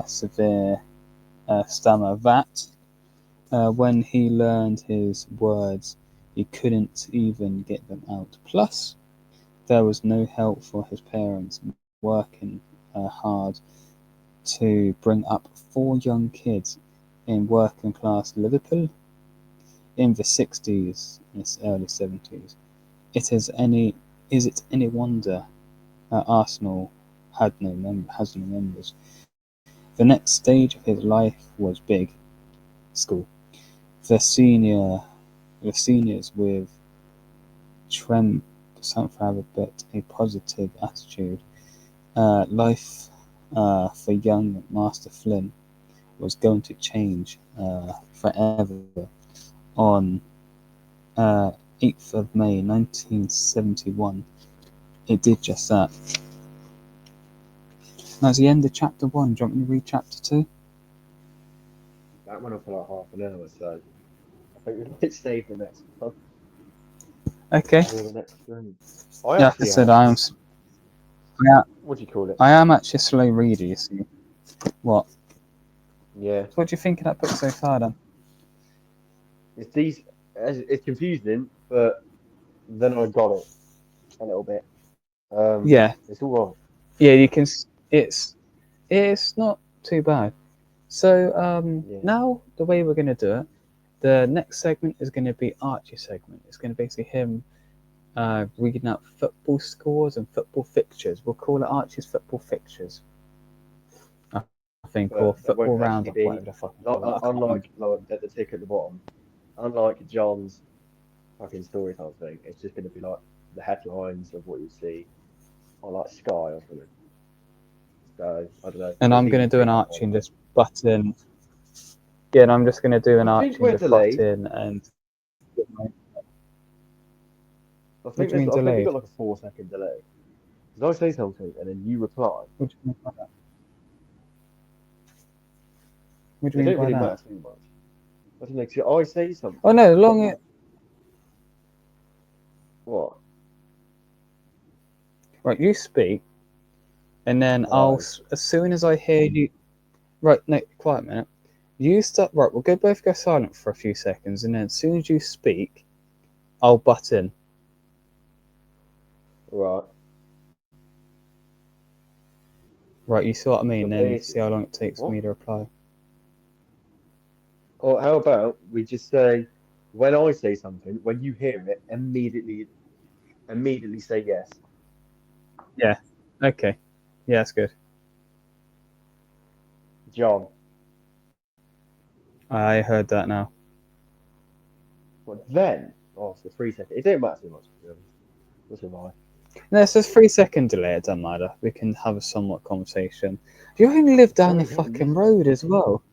severe stammer that when he learned his words, he couldn't even get them out. Plus, there was no help for his parents, working hard to bring up 4 young kids in working class Liverpool in the 60s and early 70s. Is it any wonder Arsenal has no members? The next stage of his life was big school. The seniors with Trent something have a bit a positive attitude. Life for young Master Flynn was going to change forever. On 8th of May 1971, it did just that. That's the end of chapter 1. Do you want me to read chapter 2? That went on for like half an hour, so I think we might save the next one Okay. for the next stream. I Yeah, like I actually said, have. What do you call it? I am actually a slow reader, you see. What? Yeah, So what do you think of that book so far, then? it's confusing, but then I got it a little bit. Yeah. It's all right. Yeah, you can. It's not too bad. So Yeah. now the way we're going to do it, the next segment is going to be Archie's segment. It's going to basically him reading out football scores and football fixtures. We'll call it Archie's football fixtures, I think, or But there football won't actually roundup, be, whatever the fuck you call it. I can't remember. unlike the tick at the bottom, unlike John's fucking story time thing, it's just going to be like the headlines of what you see on like Sky or something. So I don't know. And We'll I'm see going the to do an tick at the Archie bottom. and just butt in. Yeah, and I'm just going to do an I Archie think and we're just butt delayed. in and. I What think do you mean we delayed? got like a 4 second delay. Because I say something and then you reply. What do you mean by that? What do It you mean don't by really that? matter too much. I don't know. 'Cause I say Oh something. no, long it. What? Right, you speak, and then Oh, as soon as I hear you. Right, no, quiet a minute. You start. Right, we'll both go silent for a few seconds, and then as soon as you speak, I'll butt in. right. Right, you see what I So mean? Then see how basically, long it takes for what? me to reply. Or how about we just say, when I say something, when you hear it, immediately say yes. Yeah. Okay. Yeah, that's good. John. I heard that now. But then, oh, for 3 seconds. It don't matter too much, to be honest. We'll survive. No, it's just 3 second delay. It doesn't matter. We can have a somewhat conversation. You only live down the Sorry, don't fucking miss road as well.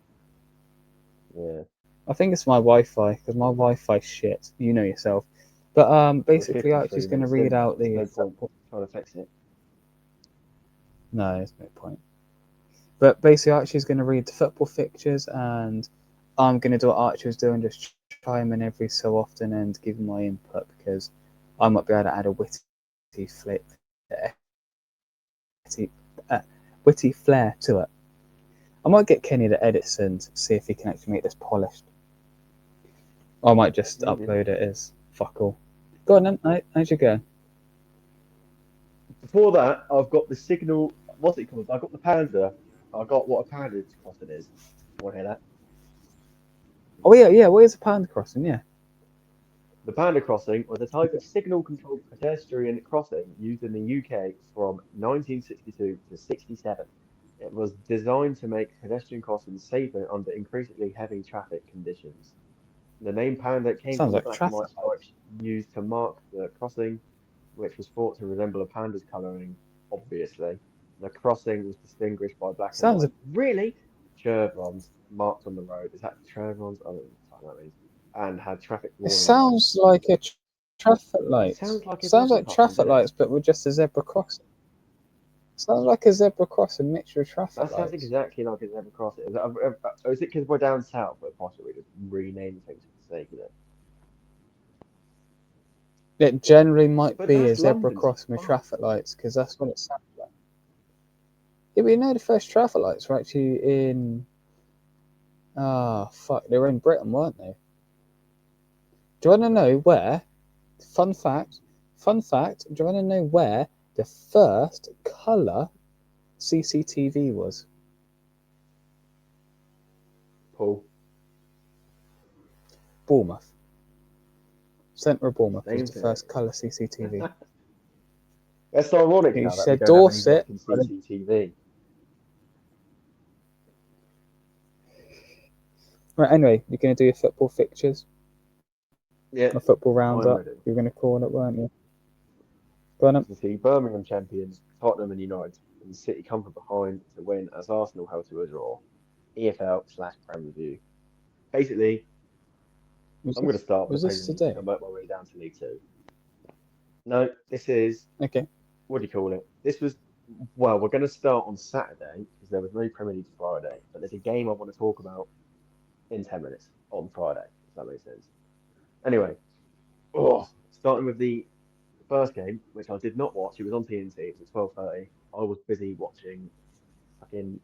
Yeah. I think it's my Wi-Fi because my Wi-Fi shit. You know yourself. But We're basically, I'm 53 just going to minutes read in. out There's the. no point trying to fix it. No, there's no point. But basically, Archie's going to read the football fixtures, and I'm going to do what Archie was doing, just chime in every so often and give my input because I might be able to add a witty flair to it. I might get Kenny to edit and see if he can actually make this polished. I might just Maybe. upload it as fuck all. Go on then, how's you going? Before that, I've got the signal. What's it called? I've got the panda. I got what a panda crossing is. Want to hear that? Oh yeah, what is a panda crossing? Yeah. The panda crossing was a type of signal-controlled pedestrian crossing used in the UK from 1962 to 67. It was designed to make pedestrian crossings safer under increasingly heavy traffic conditions. The name panda came Sounds from the like black and traffic white lights. stripes used to mark the crossing, which was thought to resemble a panda's colouring, obviously. The crossing was distinguished by black and Sounds white. a, Really? Chevrons marked on the road. Is that chevrons? I don't know what that means. And had traffic it warning lights. sounds like a traffic It lights. sounds like a Sounds traffic like crossing, traffic doesn't it? lights, but with just a zebra crossing. Sounds like a zebra crossing mixture of traffic That sounds lights. exactly like a zebra crossing. Is it because we're down south, but possibly just rename things for the sake of it? It generally might But be a that's zebra London, so it's crossing with fine. traffic lights because that's what it sounds like. Yeah, but you know the first traffic lights were actually in. Fuck, they were in Britain, weren't they? Do you want to know where? Fun fact. Do you want to know where the first colour CCTV was? Paul. Bournemouth. Centre of Bournemouth was Same the thing. first colour CCTV. That's so ironic You now that we said don't have any Dorset. working CCTV. Right, anyway, you're going to do your football fixtures? Yeah, A football I'm roundup? ready. You were going to call it, weren't you? Go on. To see Birmingham champions, Tottenham and United, and City come from behind to win as Arsenal held to a draw. EFL/Prem review. Basically, I'm going to start with Was the this Premier League today? and work my way down to League Two. No, this is, Okay. what do you call it? This was, well, we're going to start on Saturday because there was no Premier League Friday, but there's a game I want to talk about in 10 minutes on Friday, if that makes sense. Anyway, starting with the first game, which I did not watch. It was on TNT. It was at 12:30. I was busy watching fucking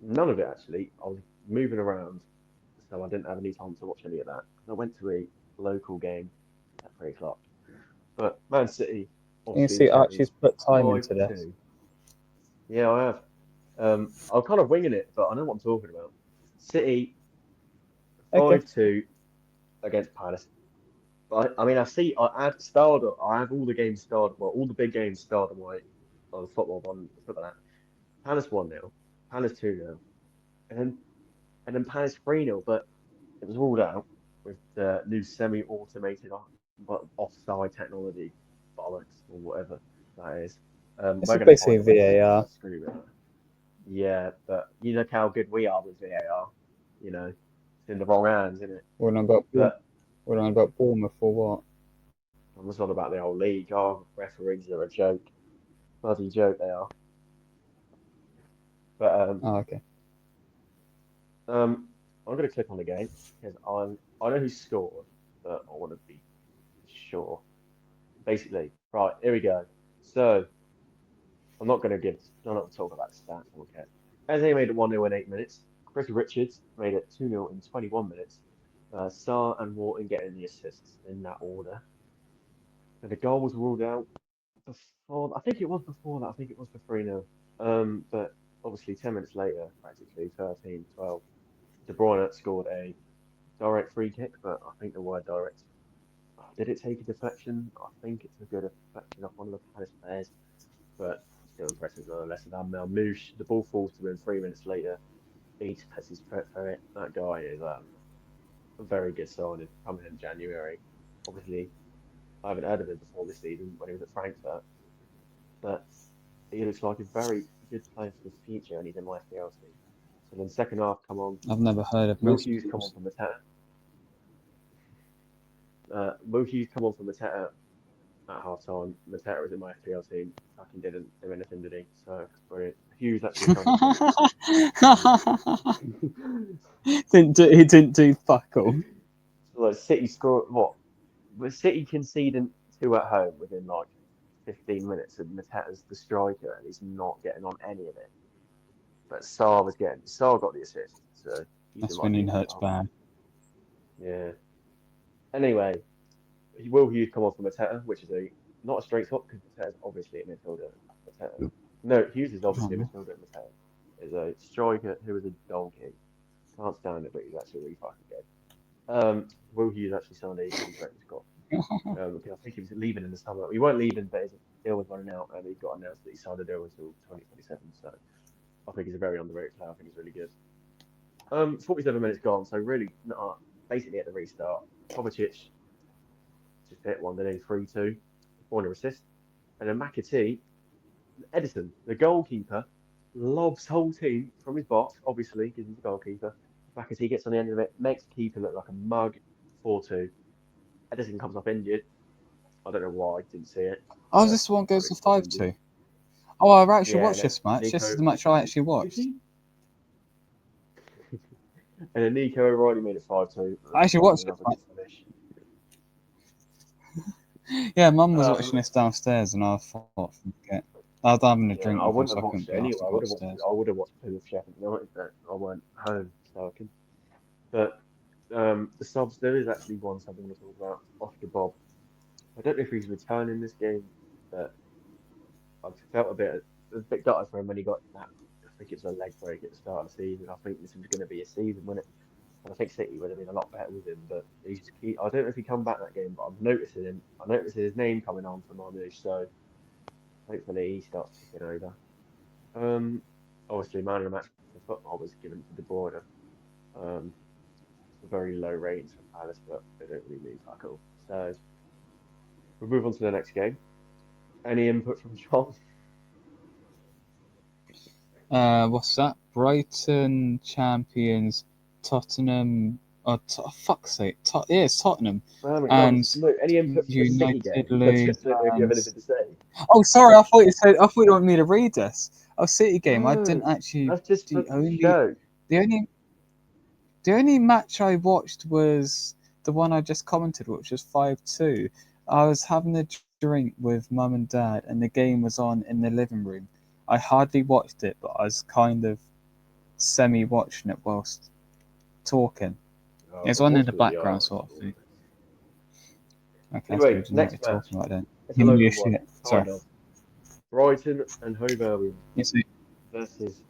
none of it actually. I was moving around, so I didn't have any time to watch any of that. I went to a local game at 3 o'clock. But Man City, You can obviously the see Archie's champions, put time five into this. two. Yeah, I have. I'm kind of winging it, but I know what I'm talking about. City Okay. 5-2 against Palace. I mean, I have all the games starred, well, all the big games starred on football on football app. Palace 1-0, Palace 2-0, and then Palace 3-0, but it was ruled out with the new semi-automated but offside technology, bollocks or whatever that is. This We're is going to basically find a way VAR. to screw with it. Yeah, but you look how good we are with VAR. You know, it's in the wrong hands, isn't it? We're on about But Bournemouth or what? I'm just on about the whole league. Our referees are a joke. Bloody joke they are. But Oh, okay. I'm going to click on the game because I know who scored, but I want to be sure. Basically, right, here we go. So I'm not going to talk about the stats. Okay. Eze made it 1-0 in 8 minutes. Chris Richards made it 2-0 in 21 minutes. Sarr and Wharton getting the assists in that order. And the goal was ruled out before. I think it was before that. I think it was for 3-0. But obviously 10 minutes later, practically 13-12, De Bruyne scored a direct free kick, but I think the word direct. Did it take a deflection? I think it took a deflection off one of the Palace players, but still impressive nonetheless. And Marmoush, the ball falls to him 3 minutes later. He puts his foot for it. That guy is a very good signing coming in January. Obviously, I haven't heard of him before this season when he was at Frankfurt, but he looks like a very good player for the future, and he's in my FPL team. So then second half, come on. I've never heard of Will most Hughes come on from Mateta. Will Hughes come on from Mateta at half time. Mateta was in my FPL team. Fucking didn't do anything, did he? So brilliant. Hughes actually comes on. He didn't do fuck all. Like City score what? With City conceding two at home within like 15 minutes, and Mateta's the striker, and he's not getting on any of it. But Sarr got the assist, so he's in That's my when it team as hurts well. bad. Yeah. Anyway, Will Hughes come on from Mateta, which is not a straight swap because Mateta's obviously a midfielder. No, Hughes is obviously a midfielder. Mateta is a striker who is a donkey. Can't stand it, but he's actually really fucking good. Will Hughes actually signed a contract with Scott. I think he was leaving in the summer. He weren't leaving, but his deal was running out, and he got announced that he signed a deal until 2027. So I think he's a very underrated player. I think he's really good. 47 minutes gone, so really basically at the restart. Kovacic just hit one, then he 3-2, corner assist, and then McAtee, Edison, the goalkeeper, lobs whole team from his box, obviously because he's the goalkeeper. McAtee gets on the end of it, makes the keeper look like a mug. 4-2. Edison comes up injured. I don't know why, I didn't see it. Oh, this one goes to 5-2. Oh, I've actually watched this match. This is the match I actually watched. And then Nico O'Reilly made it 5-2. I actually watched it. Yeah, Mum was watching this downstairs, and I thought, forget. I was having a drink. I wouldn't so have I watched couldn't it be anyway. asked to go upstairs. I would have watched Plymouth Sheffield United, but I weren't home, so I can. But the subs, there is actually one sub I'm going to talk about, Oscar Bob. I don't know if he's returning this game, but I felt a bit was a bit gutted for him when he got that. I think it was a leg break at the start of the season. I think this was going to be a season, wasn't it? And I think City would have been a lot better with him, but I don't know if he come back that game, but I'm noticing him. I noticed his name coming on for Manu, so hopefully he starts ticking over. Obviously, man of the match for football was given to De Bruyne. Very low ratings for Palace, but they don't really mean fuck all. So we'll move on to the next game. Any input from John? What's that? Brighton champions, Tottenham. Oh, fuck's sake! Yeah, it's Tottenham. And Any input from the City game? United I just don't know if you have lose. anything to say. Oh, sorry. I thought you said. I thought you wanted me to read this. Oh, City game. I No, didn't actually. that's just for The the only. show. The only match I watched was the one I just commented, which was 5-2. I was having a drink with mum and dad, and the game was on in the living room. I hardly watched it, but I was kind of semi-watching it whilst talking. It's on in the background, sort of thing. Okay, Anyway, that's what next you're match. talking about then. It's a local one. Sorry. Kind of. Brighton and Hove Albion versus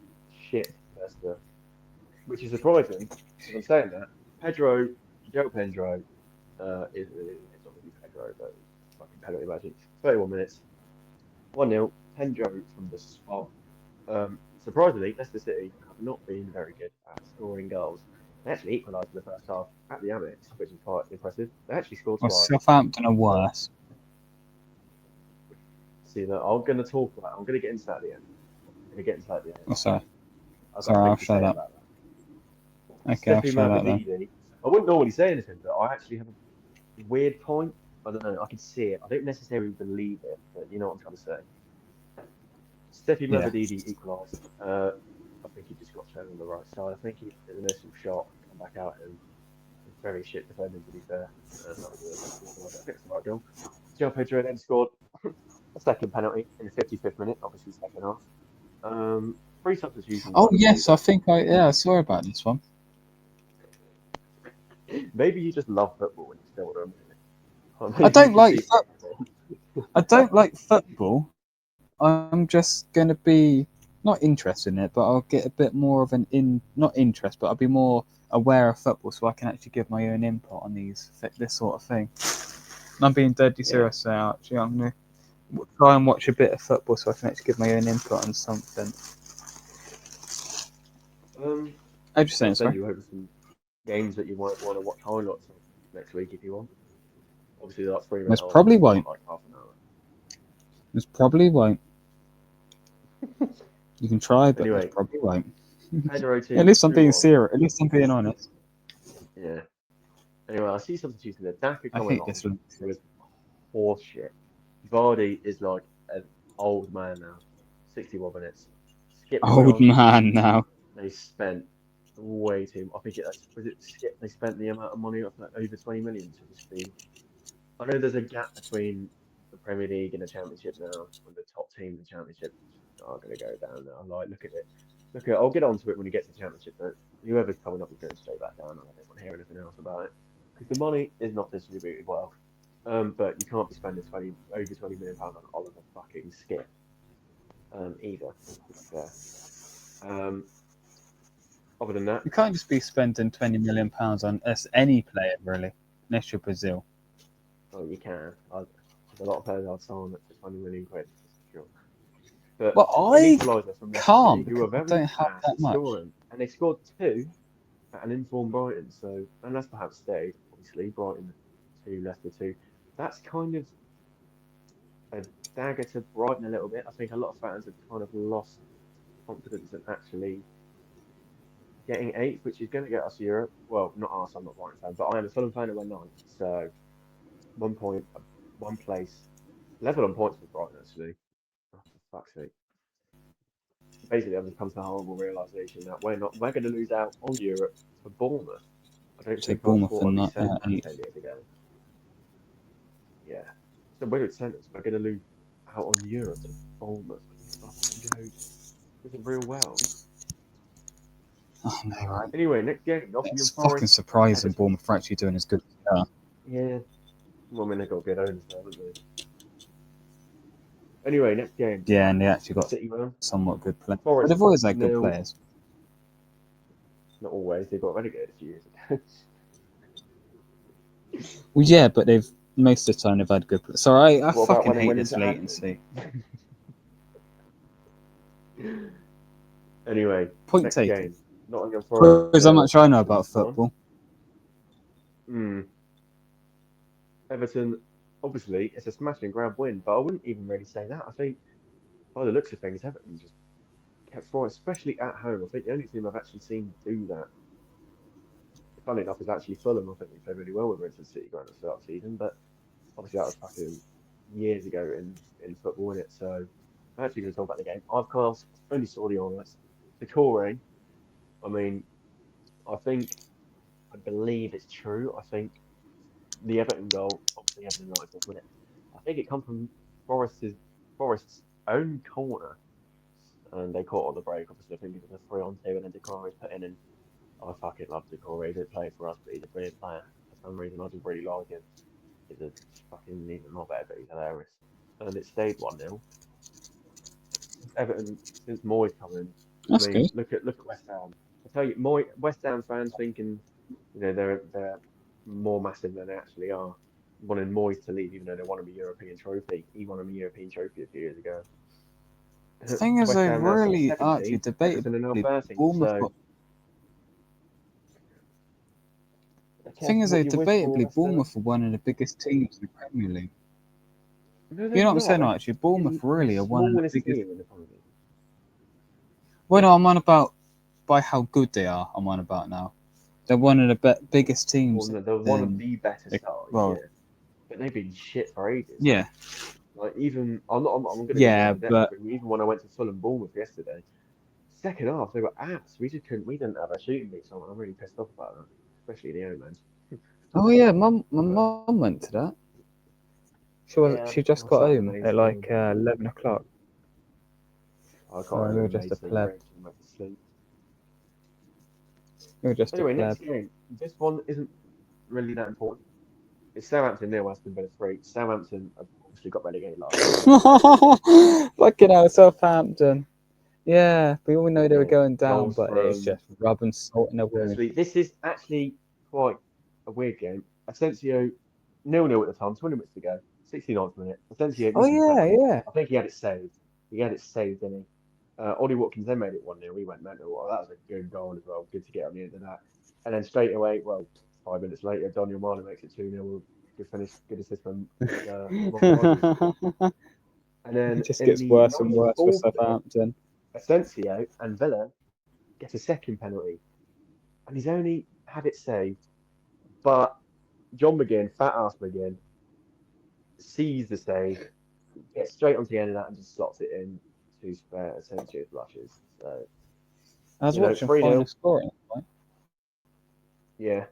shit Leicester. Which is surprising, because I'm saying that. Joe Pedro, it's not really Pedro, but it's fucking penalty magic. 31 minutes, 1-0, Pedro from the spot. Surprisingly, Leicester City have not been very good at scoring goals. They actually equalised in the first half at the Amex, which is quite impressive. They actually scored Well, twice. Southampton are worse. See that I'm going to talk about. I'm going to get into that at the end. Oh, sorry. I've Sorry, got I'll shut up. Okay, I'll shut up then. I wouldn't normally say anything, but I actually have a weird point. I don't know. I can see it. I don't necessarily believe it, but you know what I'm trying to say. Steffi Mavridis equalised. I think he just got shown on the right side. I think he did an initial shot, come back out, and very shit defending, to be fair. I think it's the right goal. Joe Pedro then scored a second penalty in the 55th minute, obviously second half. 3 substitutions. Oh, yes, I think I saw about this one. Maybe you just love football when you still don't. I don't like football. I don't like football. I'm just going to be not interested in it, but I'll get a bit more of not interest, but I'll be more aware of football so I can actually give my own input on this sort of thing. And I'm being deadly serious now, actually. I'm going to try and watch a bit of football so I can actually give my own input on something. I'm just saying, I'll send you over some games that you might want to watch highlights of next week if you want. Obviously, that's 3 minutes. Probably won't. Like half an hour. This probably won't. You can try, but anyway, this probably won't. At least I'm being serious. At least I'm being honest. Yeah. Anyway, I see substitution there. Daka coming on. I think this was horse shit. Vardy is like an old man now. 61 minutes. Old man now. They spent way too. I think they spent the amount of money of like over 20 million to just be. I know there's a gap between the Premier League and the Championship now, when the top teams in the Championship are going to go down now. Like, look at it. I'll get onto it when we get to the Championship, but whoever's coming up is going straight back down. I don't want to hear anything else about it because the money is not distributed well. But you can't be spending over 20 million pounds on Oliver fucking Skip. Either. Other than that, you can't just be spending 20 million pounds on any player really, unless you're Brazil. Oh, you can. There's a lot of players I'd sign at 20 million quid. Sure. But I can't. Who are very I don't have that much. Scoring, and they scored 2 at an informed Brighton. So unless perhaps stayed, obviously Brighton 2, Leicester 2. That's kind of a dagger to Brighton a little bit. I think a lot of fans have kind of lost confidence in actually getting 8th, which is going to get us Europe. Well, not us. I'm not a Brighton fan, but I am a Fulham fan who went 9th. So 1 point, 1 place, level on points with Brighton actually. Oh, for fuck's sake. Basically, I've just come to the horrible realization that we're going to lose out on Europe for Bournemouth. I don't think Bournemouth and not 8. 10 years ago. Yeah, it's a weird sentence. We're going to lose out on Europe to Bournemouth. It's a real well. Oh no, right. Anyway, next game. It's fucking surprising Bournemouth are actually doing as good as they are. Yeah. Well, I mean, they've got good owners now, haven't they? Anyway, next game. Yeah, and they actually got City won. somewhat good players. But Forest they've always had good 0. players. Not always. They got relegated a few years ago. Well, yeah, but they've most of the time they've had good players. Sorry, I What about fucking when they hate went this into latency. Anyway, Point next taken. game. Nottingham Forest Proves how 0. much I know about Everton 1. football. Everton, obviously, it's a smashing grab win, but I wouldn't even really say that. I think, by the looks of things, Everton just kept throwing, especially at home. I think the only team I've actually seen do that, funny enough, is actually Fulham. I think they played really well with Manchester City going at the start of the season, but obviously that was fucking years ago in football, innit? So I'm actually going to talk about the game. Of course, only saw the highlights. The Corey, I mean, I think, I believe it's true. I think the Everton goal, obviously Everton United will win it. I think it come from Forest's own corner, and they caught on the break. Obviously, I think it was a 3-on-2, and then Decore's put in. And I fucking love Decore. He didn't play for us, but he's a brilliant player. For some reason, I just really like him. He's a fucking even not better, but he's hilarious. And it stayed 1-0. Everton, since Moyes come in, I That's mean, good. look at West Ham. I tell you, West Ham fans thinking, they're more massive than they actually are. Wanting Moyes to leave, even though they won him a European trophy. He won him a European trophy a few years ago. The thing is, West they Ham now sit really actually 17th. Everton are now debatably 13th. Bournemouth. So, The Kev, thing is, what they you wish for debatably West Ham? Bournemouth are one of the biggest teams in the Premier League. No, they're You know what I'm not. saying? Actually, Bournemouth They're really are one of the smallest biggest. team in the Premier League. Well, no, I'm on about by how good they are. I'm on about now. They're one of the biggest Well, teams no, they're one of in the better the starters, world. yeah. But they've been shit for ages. Yeah, Like even I'm going to go more yeah, in depth. but But even when I went to Fulham Bournemouth yesterday, second half they were ass. We didn't have a shooting beat someone. I'm really pissed off about that, especially the old man. oh yeah, my But mum went to that. yeah, She just on got Saturday home mates at thing. like 11 o'clock. I got So home we were and just made a some pleb. drinks and went to sleep. We were just a Anyway, pleb. next game. This one isn't really that important. It's Southampton nil, Aston Villa 3. Southampton have obviously got relegated last season. Fucking hell, Southampton. Yeah, we all know they were Yeah, going down, goals but it's from just rubbing salt in the wound. actually, this is actually quite a weird game. Asensio 0-0 at the time, 20 minutes to go, 69th minute. Asensio Oh misses a yeah, penalty. yeah. I think he had it saved. He had it saved, didn't he? Ollie Watkins then made it 1-0. He went mental. Oh, that was a good goal as well. Good to get on the end of that. And then straight away, well, 5 minutes later, Daniel Mane makes it 2-0. Good finish, good assist from Morgan Rogers. And then It just in gets the worse and worse for 94th minute, Southampton. Asensio and Villa gets a second penalty. And he's only had it saved. But John McGinn, fat ass McGinn, sees the save, gets straight onto the end of that and just slots it in to spare Asensio flushes. So, I was watching 3-0. final score. Right? Yeah.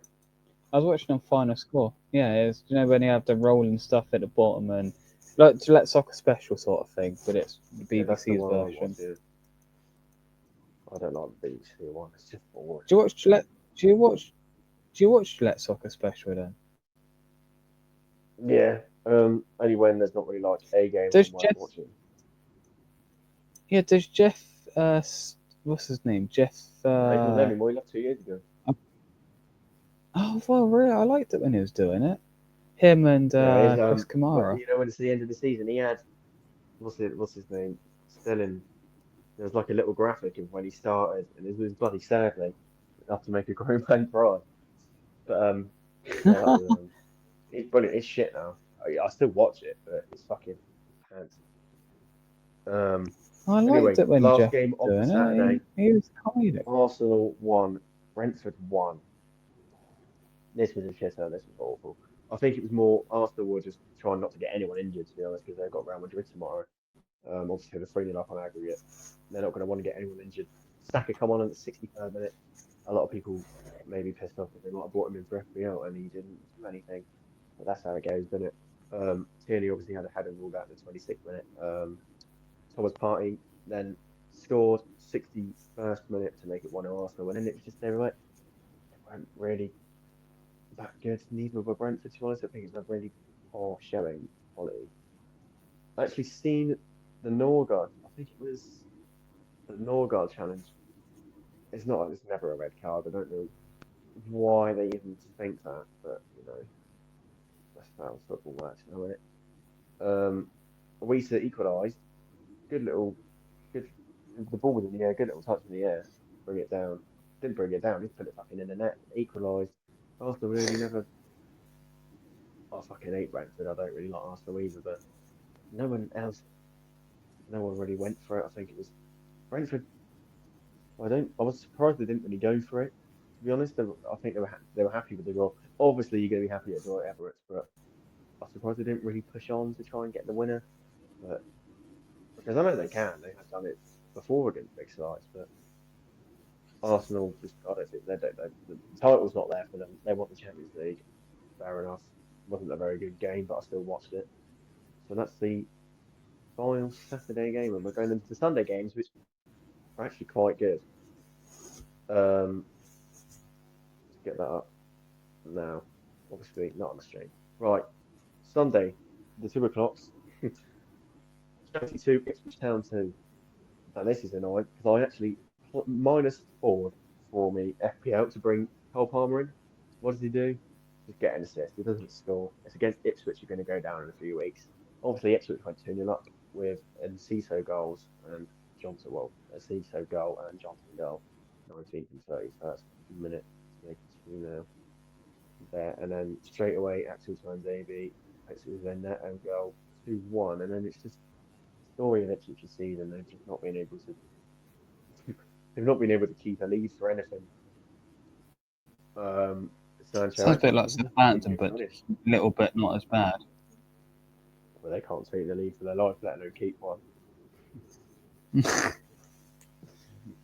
I was watching on final score. Yeah, it's when you have the rolling stuff at the bottom and like Gillette Soccer Special sort of thing, but it's the Yeah, that's the BBC's one I version. watch. Yeah. I don't like the BBC one. It's just boring. Do you watch Gillette? Do you watch? Do you watch Gillette Soccer Special then? Yeah. Only when there's not really like a game Does I'm worth Jeff? watching. Yeah, does Jeff? What's his name? Jeff. No, he's not there anymore. He left 2 years ago. Oh well, really, I liked it when he was doing it. Him and Yeah, his Chris but Kamara. when it's the end of the season, he had what's his name? Stelling. There was like a little graphic of when he started, and it was bloody sadly enough to make a grown man cry. But yeah, that was it's brilliant. It's shit now. I still watch it, but it's fucking pants. I liked Anyway, it when last Jeff game was of the doing it. Saturday, He was kind. Arsenal won, Brentford won. This was a shitter. This was awful. I think it was more Arsenal were just trying not to get anyone injured, to be honest, because they've got Real Madrid tomorrow. Obviously they're 3-0 up on aggregate. They're not going to want to get anyone injured. Saka come on at the 63rd minute. A lot of people may be pissed off that they might have brought him in for FPL and he didn't do anything. But that's how it goes, doesn't it? Tierney obviously had a header ruled out in the 26th minute. Thomas Partey then scored 61st minute to make it 1-0 Arsenal. And then it was just, they weren't really that good. Neither were Brentford, to be honest. I think it's a really poor showing quality. I actually seen the Norgard. I think it was the Norgard challenge. It's not. It's never a red card. I don't know why they even think that, but that's how football works, isn't it? Wisa equalised. Good little, good. The ball was in the air. Good little touch in the air. Bring it down. Didn't bring it down. He put it fucking in the net. Equalised. Arsenal really never. I fucking hate Brentford. I don't really like Arsenal either, but no one else. No one really went for it. I think it was Brentford. I was surprised they didn't really go for it. To be honest, I think they were happy with the goal. Obviously, you're going to be happy at Dwight Everett, but I was surprised they didn't really push on to try and get the winner. But because I know they can, they have done it before against big sides. But Arsenal just, I don't think the title's not there for them. They want the Champions League. Fair enough. Wasn't a very good game, but I still watched it. So that's the final Saturday game, and we're going into the Sunday games, which are actually quite good. Let's get that up now. Obviously, not on the stream. Right. Sunday, the 2 o'clocks. Chelsea 2, Ipswich Town 2. And this is annoying because I actually -4 for me FPL to bring Cole Palmer in. What does he do? Just get an assist. He doesn't score. It's against Ipswich. You're going to go down in a few weeks. Obviously, Ipswich went 2-0 up with Enciso goals and Johnson. Well, Enciso goal and Johnson goal. 19th and 31st minute to make it 2-0 there. And then straight away, Axel Tuanzebe puts their net and goal 2-1. And then it's just story of Ipswich's season. They've just not been able to. They've not been able to keep a lead for anything. Sancho. Sounds a bit like Southampton, but a little bit not as bad. Well, they can't take the lead for their life, let alone keep one.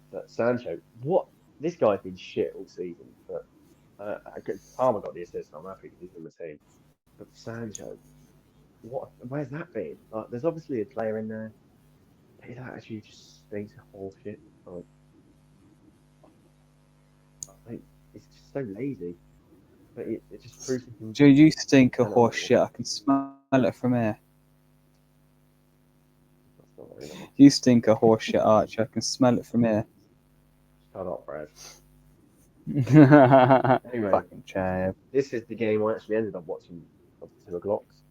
But Sancho, what? This guy's been shit all season, but Palmer got the assist. I'm happy because he's in the team. But Sancho, what? Where's that been? Like, there's obviously a player in there. His attitude just stinks of horseshit. Like, I think it's just so lazy. But it just proves he can. Joe, you stink of horse shit. I can smell it from here. That's not very nice. You stink of horse shit, Archie. I can smell it from here. Shut up, Brad. Anyway, fucking chav. This is the game I actually ended up watching at the 2 o'clocks.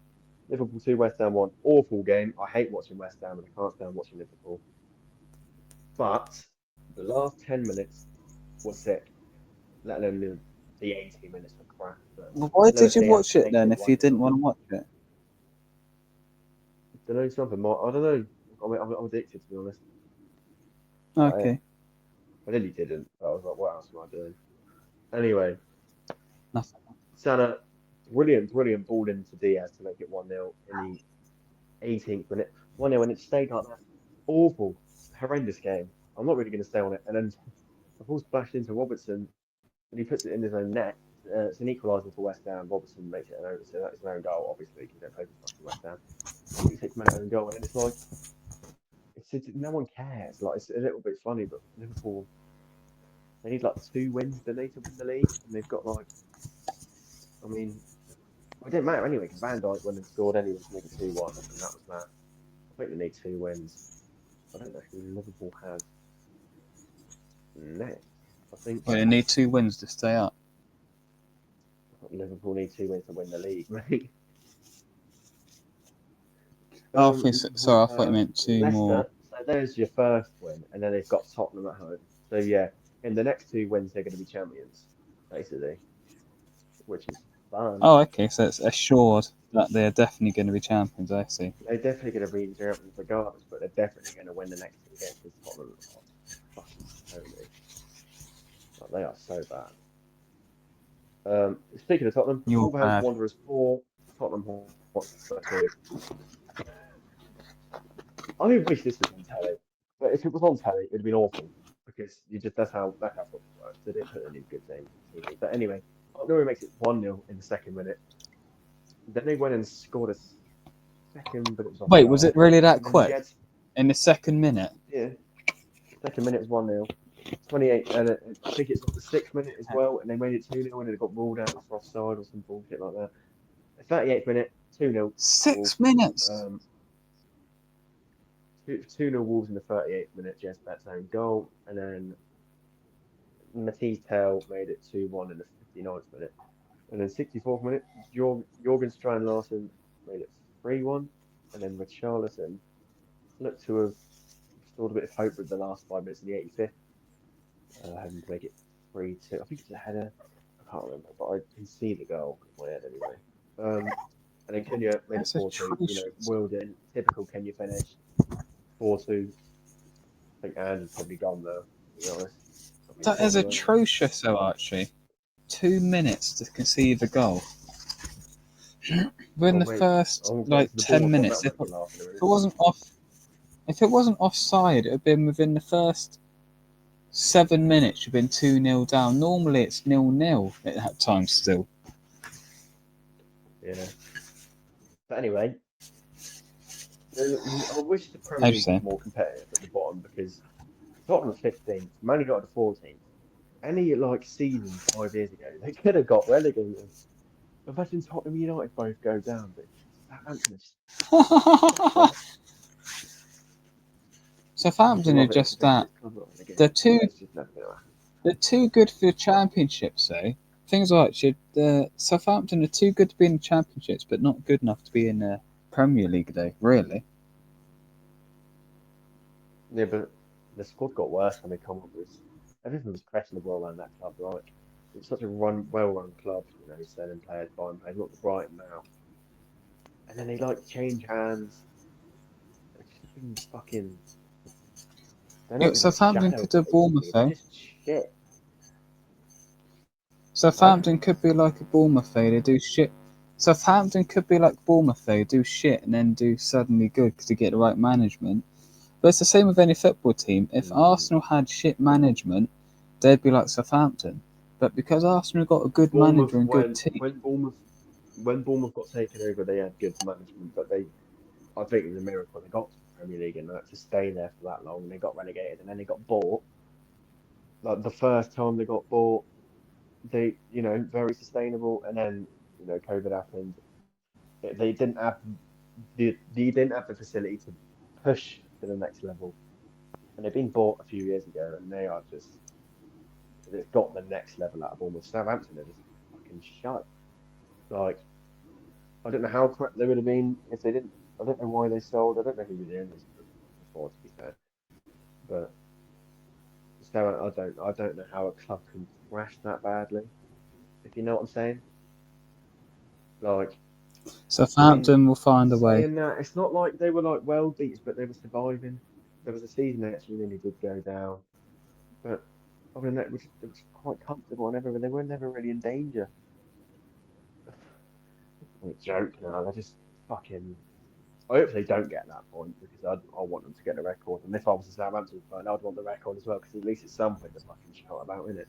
Liverpool 2, West Ham 1. Awful game. I hate watching West Ham and I can't stand watching Liverpool. But the last 10 minutes was sick. Let alone the 80 minutes of crap. Well, why did you watch it then if you didn't want to watch it? I don't know, something more. I don't know. I'm addicted, to be honest. Okay. I really didn't. But I was like, what else am I doing? Anyway. Nothing. Salah, brilliant ball into Diaz to make it 1-0 in the 18th minute. 1-0 and it stayed like that. Awful. Horrendous game. I'm not really going to stay on it. And then the ball splashed into Robertson and he puts it in his own net. It's an equaliser for West Ham. Robertson makes it an own, so that's an own goal, obviously, because they play for West Ham. 6-minute own goal, and it's like, no one cares. Like, it's a little bit funny, but Liverpool, they need like 2 wins, don't they, to win the league? And they've got like, I mean, it didn't matter anyway, because Van Dijk went and scored anyway to make it 2-1, and that was that. I think they need 2 wins. I don't know who Liverpool has next. I think. Well, they need 2 wins to stay up. Liverpool need 2 wins to win the league, mate. I thought you meant 2 Leicester, more. So there's your first win, and then they've got Tottenham at home. So yeah, in the next 2 wins, they're going to be champions, basically, which is fun. Oh, okay, so it's assured that they're definitely going to be champions, I see. They're definitely going to be champions regardless, but they're definitely going to win the next 2 games because Tottenham are fucking totally. Like, they are so bad. Speaking of Tottenham, Wolverhampton Wanderers 4, Tottenham Hotspur 2. I wish this was on telly, but if it was on telly, it'd have been awful because that's how football works. They didn't put any good things on TV. But anyway, Norway makes it 1-0 in the 2nd minute. Then they went and scored a second, but it was Wait, was it really that quick? In the 2nd minute? Yeah. 2nd minute was 1-0. 28, and I think it's the 6th minute as well, and they made it 2-0, and it got ruled out for offside or some bullshit like that. The 38th minute, 2-0. 6 minutes. 2-0 Wolves in the 38th minute, Jess Betts own goal, and then Matisse Tell made it 2-1 in the 59th minute. And then 64th minute, Jorgen Strand Larsen made it 3-1, and then Richarlison looked to have restored a bit of hope with the last 5 minutes of the 85th, having to make it 3-2. I think it's a header. I can't remember, but I can see the goal in my head anyway. And then Kenya made it That's 4-2. You know, atrocious. Wilden, typical Kenya finish, 4-2. I think Anne's probably gone though, to be honest. Probably That is gone though. atrocious, though, Archie. 2 minutes to conceive a goal. Within Well, the mate, first I'm getting like to the 10 Bournemouth one. That'll minutes, make you laugh in a if minute. it wasn't off, if it wasn't offside, it would have been within the first 7 minutes. You've been 2-0 down. Normally, it's 0-0 at that time still. Yeah. But anyway, I wish the Premier How'd you League was say? more competitive at the bottom because Tottenham 15th, Man United 14th. Any like season 5 years ago, they could have got relegated. Imagine Tottenham and United both go down, but Southampton is shit up. I would Southampton are love it if just the that. biggest club got relegated, They're too. but it's just never going to happen. They're too good for the championships, though. Things like the Southampton are too good to be in the championships, but not good enough to be in the Premier League, though. Really. Yeah, but the squad got worse when they come up with everything was questionable around that club. Like it's such a well-run club, you know, selling players, buying players. Look at Brighton now, and then they like change hands. It's just been fucking. They're Yeah, not even a Southampton shadow could of a do decent Bournemouth, team. They're though. just shit. Huh? Southampton could be like a Bournemouth, though. They do shit. Southampton could be like Bournemouth, though. Do shit and then do suddenly good because they get the right management. But it's the same with any football team. If Mm. Arsenal had shit management, they'd be like Southampton. But because Arsenal got a good Bournemouth manager and good team, when Bournemouth got taken over, they had good management, but I think it was a miracle they got to the Premier League and to stay there for that long. And they got relegated, and then they got bought. Like the first time they got bought, they very sustainable, and then COVID happened. They didn't have they didn't have the facility to push to the next level, and they've been bought a few years ago, and they've got the next level out of almost Southampton. Are just fucking shut. Like I don't know how crap they would have been if they didn't. I don't know why they sold. I don't know who the owners were before, to be fair, but I don't know how a club can crash that badly. If you know what I'm saying, like. I mean, Southampton will find a way. saying that, it's not like they were like world beats, but they were surviving. There was a season they actually nearly did go down, but other than that, it was quite comfortable and everything. They were never really in danger. It's a joke now. They're just fucking. I hope they don't get that point because I want them to get the record. And if I was a Southampton fan, I'd want the record as well because at least it's something to fucking shout about, isn't it?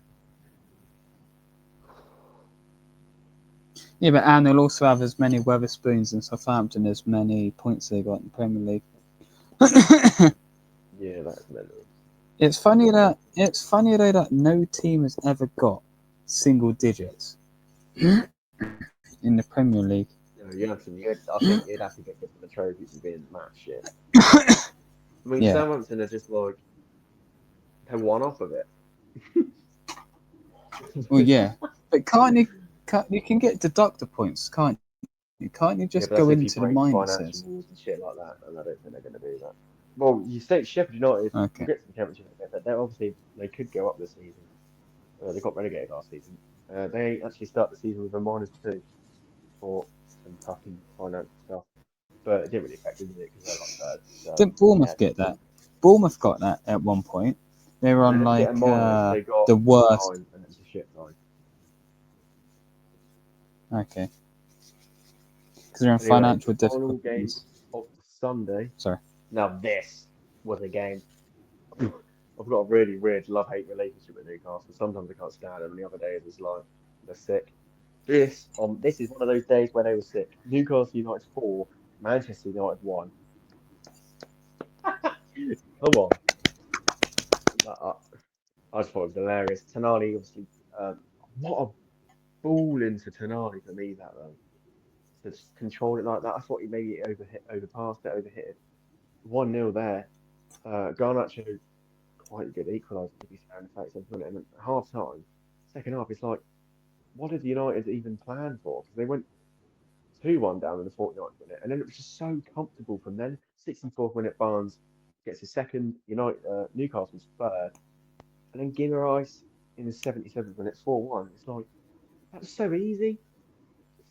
Yeah, but and they'll also have as many Weatherspoons in Southampton as many points they got in the Premier League. Yeah, that's mental. It's funny though that no team has ever got single digits in the Premier League. No, I think you'd have to get good for the trophies and being mad shit. I mean, Yeah. Southampton are just like they're one off of it. Well, yeah, but you can get deductor points, can't you? Can't you Yeah, just but that's go if you into the break financial minuses? rules and shit like that, and I don't think they're going to do that. Well, you say Sheffield United, we'll Okay. get to the championship in a bit, but they're obviously they could go up this season. They got relegated last season. They actually start the season with a -2 for some fucking financial stuff, but it didn't really affect them, did it? Because they're like third. So Didn't Bournemouth yeah. get that? Bournemouth got that at one point. They were They on didn't get a like minus. They got the a worst. 9, and it was a shit 9. Okay, because they're in Anyway, the financial final game difficulties. of the Sunday. Sorry. Now this was a game. I've got a really weird love-hate relationship with Newcastle. Sometimes I can't stand them, and the other days it's like they're sick. This is one of those days where they were sick. Newcastle United 4, Manchester United 1. Come on. I, I just thought it was hilarious. Tonali obviously what a ball into Tonali for me that though. To just control it like that. I thought he maybe overpassed it, overhit it. 1-0 there. Garnacho, quite a good equaliser to be fair. In fact, and at half time, second half, it's like, what did United even plan for? Because they went 2-1 down in the 49th minute, and then it was just so comfortable from then. 64th minute, Barnes gets his second, Newcastle's third, and then Guimaraes in the 77th minute, 4-1. It's like, that was so easy.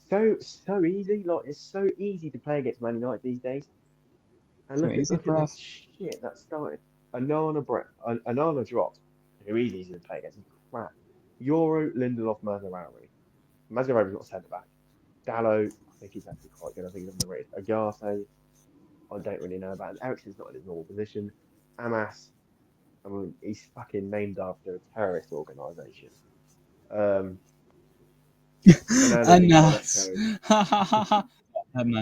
So easy. Like, it's so easy to play against Man United these days. And So easy, look at the bruv. shit that started. Anana dropped. Who is easy to play against? He's crap. Euro, Lindelof, Mazarawi. Mazarawi's not centre back. Dallo, I think he's actually quite good. I think he's underrated. Agate, I don't really know about. Ericsson's not in his normal position. Amas, I mean, he's fucking named after a terrorist organisation. Um, Fernandez and Anas. Garnacho.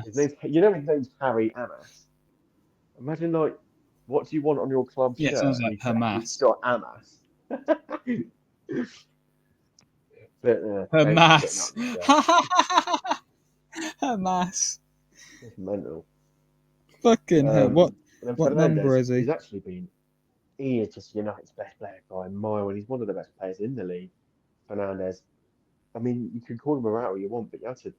His Anas. name's, his name's Harry Amas. Imagine, like, what do you want on your club Yeah, it shirt? sounds And like he's Hamas. got Amas. But James is getting Hamas. up there. Hamas. It's mental. Fucking hell. And then What number Fernandez, is he? he's actually been, he is just United's best player by a mile, and he's one of the best players in the league. Fernandez. I mean, you can call him a rat all you want, but you have to.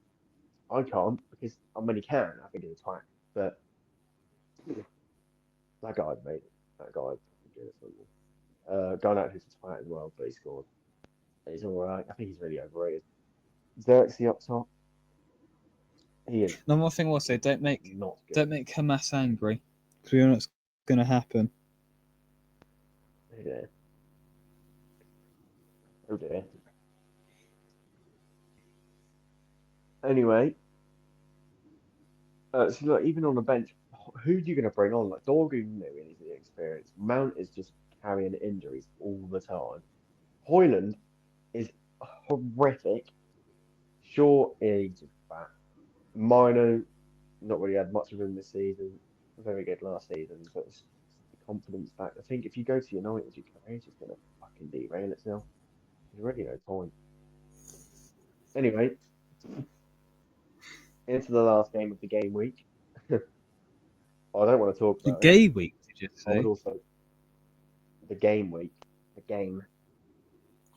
I can't because I mean he can. I think he's a twat, but that guy made it. That guy fucking did it for me. Garnacho who's a twat as well, but he scored. He's all right. I think he's really overrated. Xerxes up top. He is No more thing will say, not good. don't make Hamas angry. Because we know what's going to happen. Oh dear. Oh dear. Anyway, so look, even on the bench, who are you going to bring on? Like Dorgu knew in his experience. Mount is just carrying injuries all the time. Hoyland is horrific. Short age of fat. Mino, not really had much of him this season. Very good last season, but it's the confidence back. I think if you go to United, your career is just going to fucking derail itself. There's really no point. Anyway, into the last game of the game week. I don't want to talk The about it. gay week, did you I would say? also the game week, the game.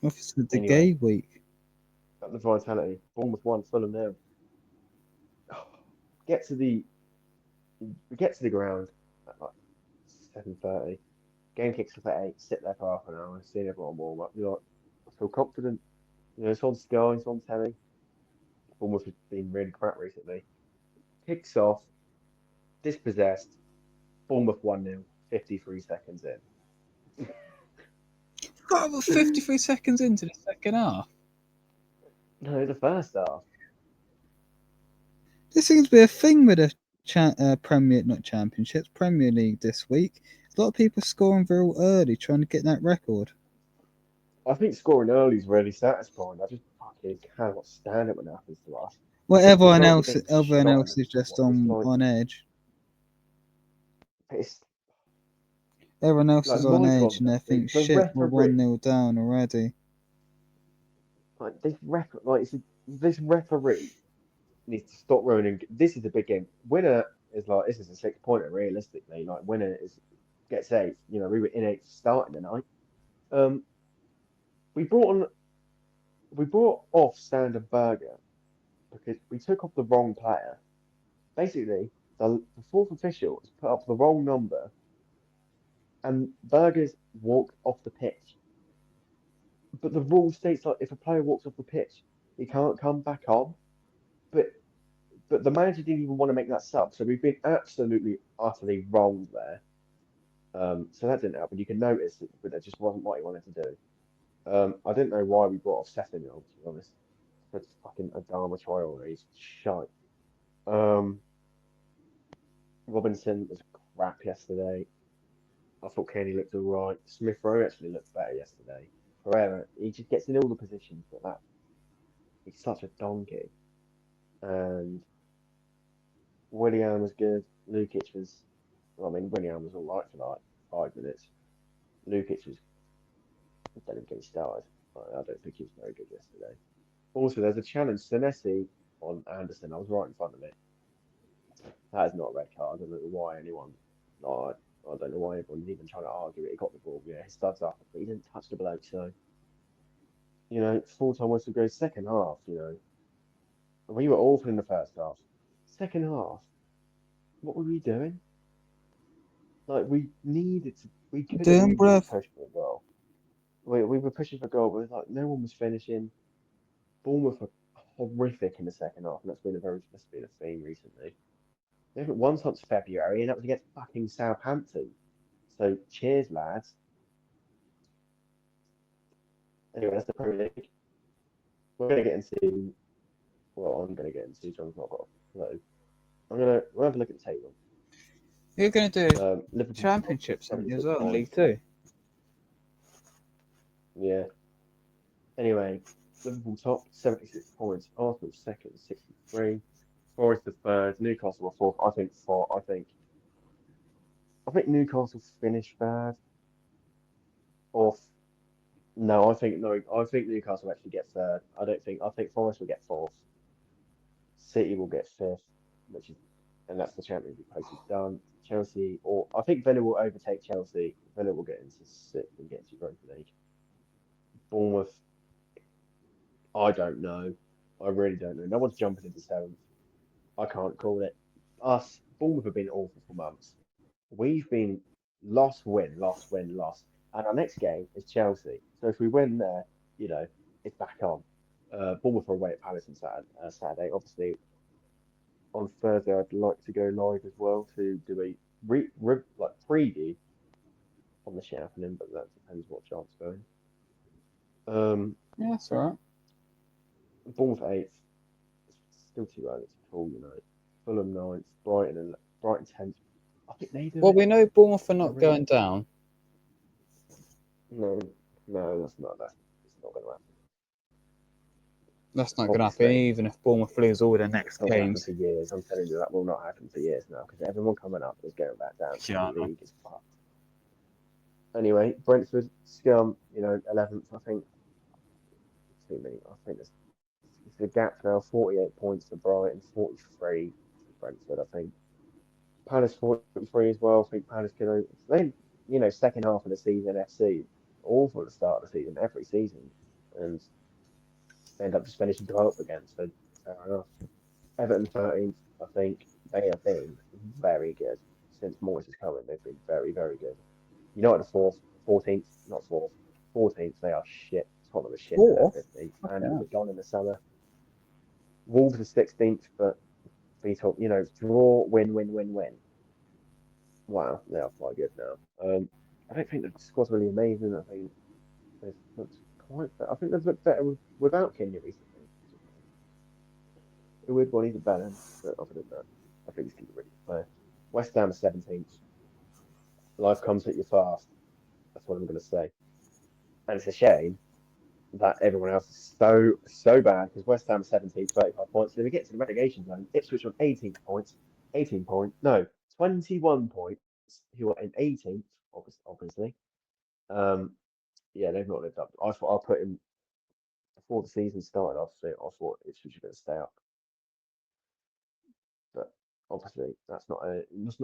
Officer, the Anyway, gay week. at the Vitality, Bournemouth 1, Fulham 0. Get to the we get to the ground at like 7:30. Game kicks off at 8. Sit there for half an hour, see everyone warm up. You're like, I feel confident. It's on Sky, it's on telly. Bournemouth has been really crap recently. Kicks off, dispossessed. Bournemouth 1-0, 53 seconds in. Got about 53 seconds into the second half. No, the first half. This seems to be a thing with the not championships, Premier League this week. A lot of people scoring real early, trying to get that record. I think scoring early is really satisfying. I just fucking cannot stand it when it happens to us. Well, It's like you're getting everyone shot in else the is just It's like on edge. it's Everyone else like is on my edge, and problem. they think, The shit, we're referee, 1-0 down already. like this referee needs to stop ruining. This is a big game. Winner is like this is a 6 pointer realistically. Like winner is gets 8. We were in 8 starting the night. Um, we brought on we brought off Standard Burger because we took off the wrong player. Basically, the fourth official has put up the wrong number, and Burgers walked off the pitch. But the rule states like if a player walks off the pitch, he can't come back on. But the manager didn't even want to make that sub, so we've been absolutely utterly wrong there. So that didn't help, and you can notice that it just wasn't what he wanted to do. I didn't know why we brought off Sessegnon, to be honest. That's fucking Adama Traore. He's shite. Um, Robinson was crap yesterday. I thought Kenny looked all right. Smith Rowe actually looked better yesterday. Pereira, he just gets in all the positions, but he's such a donkey. And Willian was good. Lukic was, well, I mean, Willian was all right for like 5 minutes. Lukic was, don't even get me started. I don't think he was very good yesterday. Also, there's a challenge. Senesi on Anderson. I was right in front of it. That is not a red card. I don't know why anyone. Oh, I don't know why everyone's even trying to argue it. He got the ball, yeah, he studs up, but he didn't touch the bloke. So, full-time whistle goes second half. We were awful in the first half. Second half, what were we doing? Like we could have Damn, easily bruv. pushed for a goal. We were pushing for a goal, but like no one was finishing. Bournemouth were horrific in the second half, and that's been a theme recently. They haven't won since February, and that was against fucking Southampton. So cheers, lads. Anyway, that's the Premier League. We're gonna get into well, I'm gonna get into. John's not got a clue. We'll have a look at the table. You're going to do Liverpool top, championships, aren't you, as 76 well, in League points. Two? Yeah. Anyway, Liverpool top, 76 points. Arsenal second, 63. Forest the third. Newcastle were fourth. I think Newcastle finished third. Fourth. No, I think no. I think Newcastle actually get third. I think Forest will get fourth. City will get fifth, which is, and that's the Champions League place is done. Chelsea, or I think Villa will overtake Chelsea. Villa will get into sixth and get into Europa League. Bournemouth, I don't know. I really don't know. No one's jumping into seventh. I can't call it. Bournemouth have been awful for months. We've been loss, win, loss, win, loss. And our next game is Chelsea. So if we win there, it's back on. Bournemouth are away at Palace on Saturday. Obviously, on Thursday, I'd like to go live as well to do a preview on the shit happening, but that depends what chance going. Yeah, that's all right. Bournemouth eighth. It's still too early to call, Fulham ninth, Brighton 10th. I think they do Well, it. we know Bournemouth are Not not really. going down. No, no, that's not that. It's not going to happen. That's not going to happen, Obviously, even if Bournemouth lose all their it's next not going to happen games. for years. I'm telling you, that will not happen for years now because everyone coming up is going back down because Yeah, the league is fucked. Anyway, Brentford, scum, 11th. I think too many. I think it's the gap now. 48 points for Brighton, 43 for Brentford. I think Palace 43 as well. I think Palace can. Then second half of the season, FC awful at the start of the season, every season, and they end up just finishing 12th again. So fair enough. Everton 13th. I think they have been very good since Moyes has come in. They've been very, very good. United are fourth, 14th, not fourth, 14th. They are shit. Tottenham are shit, and they're Fourth? 15th. And Okay. they're gone in the summer. Wolves are 16th, but beat up, draw, win, win, win, win. Wow, they are quite good now. I don't think the squad's really amazing. I think they've looked quite. I think they've looked better without Kenya recently. A weird one, he's a balance, but other than that, I think he's still a really good player. West Ham are 17th. Life comes at you fast. That's what I'm going to say. And it's a shame that everyone else is so bad because West Ham 17th, 35 points. So if we get to the relegation zone, Ipswich on 18 points, 18 points, no, 21 points, who are in 18th, obviously. Yeah, they've not lived up. I thought I'll put him before the season started. I thought Ipswich were going to stay up, but obviously that's not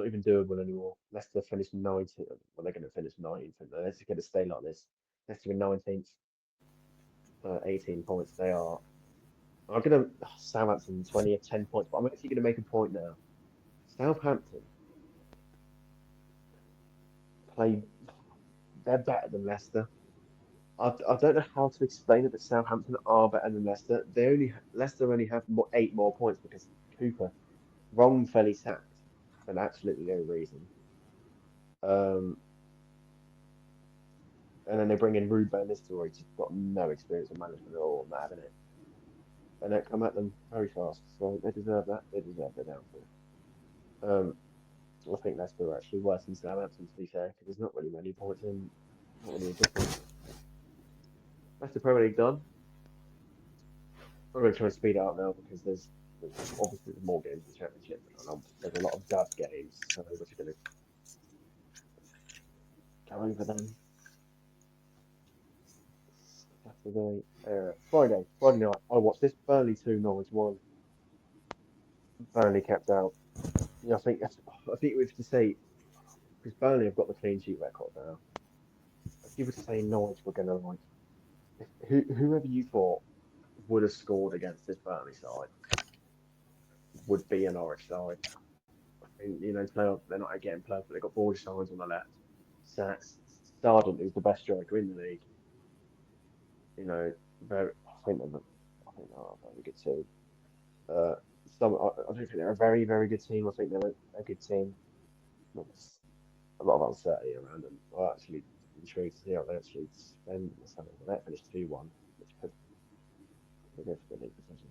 even doable anymore. Leicester finished 19th. Well, they're going to finish 19th, and they're just going to stay like this. Leicester in 19th, 18 points. They are. I'm gonna Southampton 20th, 10 points, but I'm actually gonna make a point now. Southampton play. They're better than Leicester. I don't know how to explain it, but Southampton are better than Leicester. Leicester only have 8 more points because Cooper wrongfully sacked for absolutely no reason. Um, and then they bring in Ruud van Nistelrooy, who's got no experience of management at all, and that having it, and they come at them very fast. So they deserve that. They deserve their downfall. I think Leicester are actually worse than Southampton, to be fair, because there's not really many points in, not really a difference. That's the Premier League done. I'm going to try and speed it up now because there's obviously more games in the Championship, and there's a lot of dud games, so we're just going to go over them. Saturday, Friday night. I watched this Burnley 2, Norwich 1. Burnley kept out. Yeah, I think we have to say because Burnley have got the clean sheet record now. If you were to say Norwich were going to like, whoever you thought would have scored against this Burnley side would be a Norwich side. I think, they're not getting players, but they've got Borja Signs on the left. Sats, Sargent, who's the best striker in the league. Very, I think they're a very good team. Uh, I don't think they're a very, very good team. I think they're a good team. There's a lot of uncertainty around them. I'm actually intrigued to see how they actually spend. Let's have a look. They finished 2-1, which could significantly position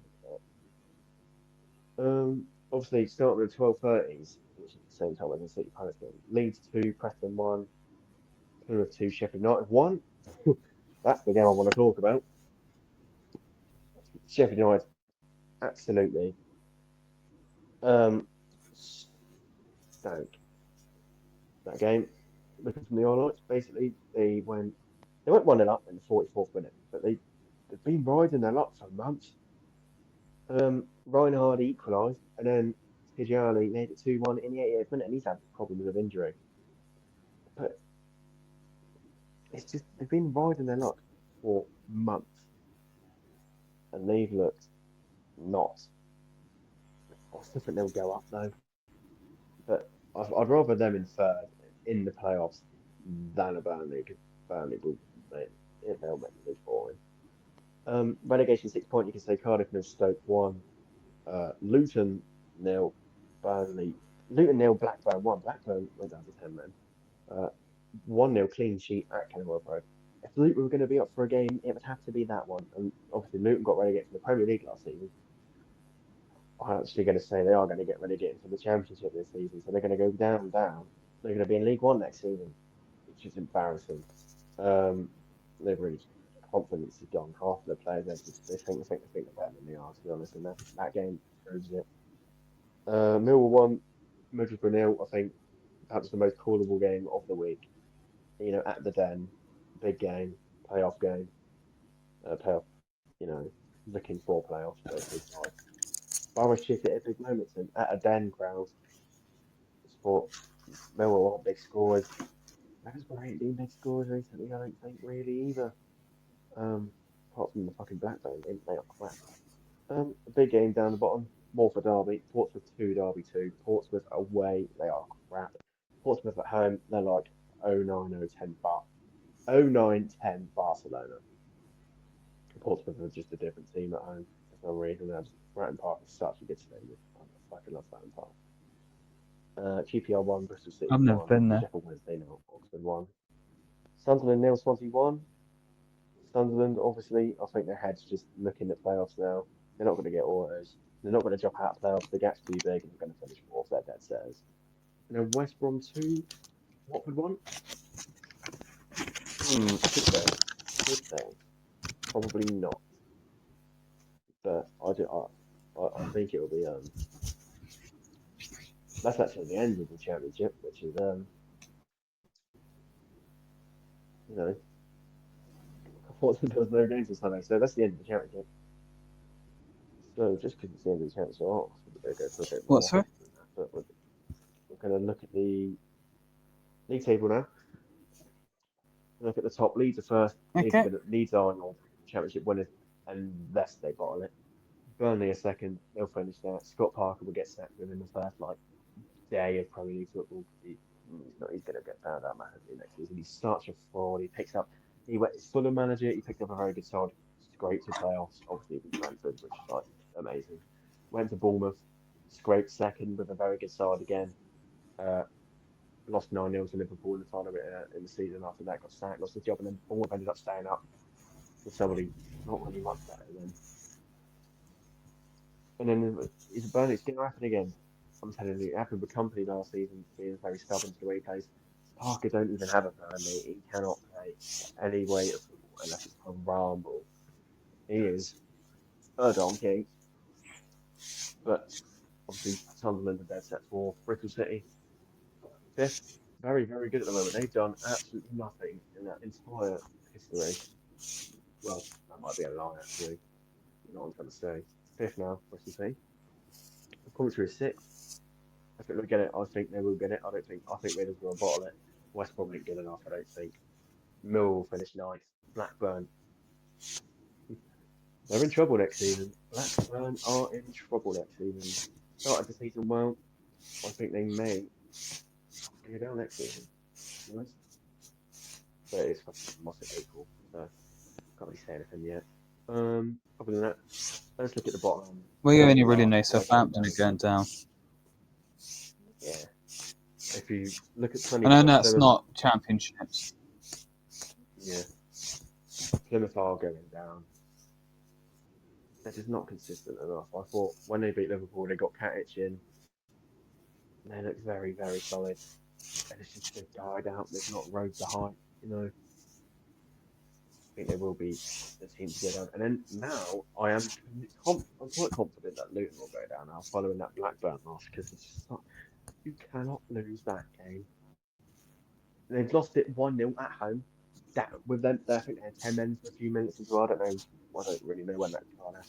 them. Obviously, starting with 12:30s, which is the same time as the City Palace game. Leeds 2, Preston 1, Plymouth 2, Sheffield United 1. That's the game I want to talk about. Sheffield United, absolutely. Stank that game. Looking from the highlights, basically they went 1-0 up in the 44th minute, but they've been riding their luck for months. Ryan Hardy equalised, and then Tijani made it 2-1 in the 88th minute, and he's had problems with injury. But it's just they've been riding their luck for months, and they've looked not. I still think they'll go up though, but I'd rather them in third in the playoffs than a Burnley, because Burnley they'll make the league boring. Relegation 6 point. You can say Cardiff 0, Stoke 1, Luton 0, Burnley. Luton 0, Blackburn 1. Blackburn went down to 10 men. 1-0 clean sheet at Kenilworth Road. If Luton were going to be up for a game, it would have to be that one. And obviously, Luton got relegated from the Premier League last season. I'm actually going to say they are going to get relegated from the Championship this season, so they're going to go down. They're going to be in League One next season, which is embarrassing. They've really confidence is gone. Half of the players they think they're better than they are, to be honest. And that game proves it. Millwall 1, Middlesbrough 0. I think perhaps the most callable game of the week. At the Den, big game, playoff game, playoff. Looking for playoffs. Borough shit at big moments, and at a Den crowd. Sport Millwall aren't big scorers. Middlesbrough ain't been big scorers recently. I don't think really either. Apart from the fucking Blackburn game, they are crap. A big game down the bottom. More for Derby. Portsmouth 2, Derby 2. Portsmouth away, they are crap. Portsmouth at home, they're like 0-9-0-10 0-9-10 Barcelona. Portsmouth are just a different team at home for some reason. Fratton Park is such a good stadium. I fucking love Fratton Park. QPR 1, Bristol City I've 1. never been there. Sheffield Wednesday 0, Oxford 1. Sunderland 0, Swansea 1. Sunderland, obviously, I think their head's just looking at playoffs now. They're not going to get autos. They're not going to drop out of playoffs. The gap's too big, and they're going to finish fourth. They're dead setters. And then West Brom 2, Watford 1. Could they? Probably not. But I think it will be. That's actually the end of the Championship, which is I thought there was no games on Sunday, so that's the end of the Championship. So just because it's the end of the Championship, we're going to go for a bit more. What, sorry? But we're going to look at the league table now. Look at the top. Leeds are first. Okay. Leeds are your Championship winners unless they bottle it. Burnley are second. They'll finish there. Scott Parker will get sacked within the first day of Premier League football. He's going to get found out massively next season. He's such a fraud. He went Fulham manager. He picked up a very good side. Scraped to playoffs. Obviously, with Brentford, which is amazing. Went to Bournemouth. Scraped second with a very good side again. Lost 9-0 to Liverpool in the final in the season after that. Got sacked. Lost his job, and then Bournemouth ended up staying up with somebody not really much better than. And then it's Burnley. It's going to happen again. I'm telling you, it happened with Company last season, being very stubborn to the way he plays. Parker don't even have a Burnley. He cannot play any way of football unless it's a ramble. He is a donkey. But obviously, Sunderland are dead set for Bristol City. Fifth, very, very good at the moment. They've done absolutely nothing in that entire history. Well, that might be a lie, actually. You know what I'm trying to say. Fifth now, Bristol City. Coventry is sixth. I think they'll get it. I think they will get it. I think Middlesbrough will bottle it. West Brom ain't good enough. I don't think. Mill will finish ninth. Blackburn. They're in trouble next season. Blackburn are in trouble next season. Started the season well. I think they may go down next season. But it's fucking Moss at April, so can't really say anything yet. Other than that, let's look at the bottom. We only really know They're going Southampton down. are going down. Yeah. If you look at I know 24, that's Plymouth, not championships. yeah, Plymouth are going down. They're just not consistent enough. I thought when they beat Liverpool, they got Katic in. They look very, very solid. And it's just they've died out. They've not rode the hype, you know. I think they will be the team to go down. And then now I'm quite confident that Luton will go down now following that Blackburn loss because it's just not, you cannot lose that game. They've lost it 1-0 at home. That with them, I think they had 10 men for a few minutes as well. I don't know. I don't really know when that started.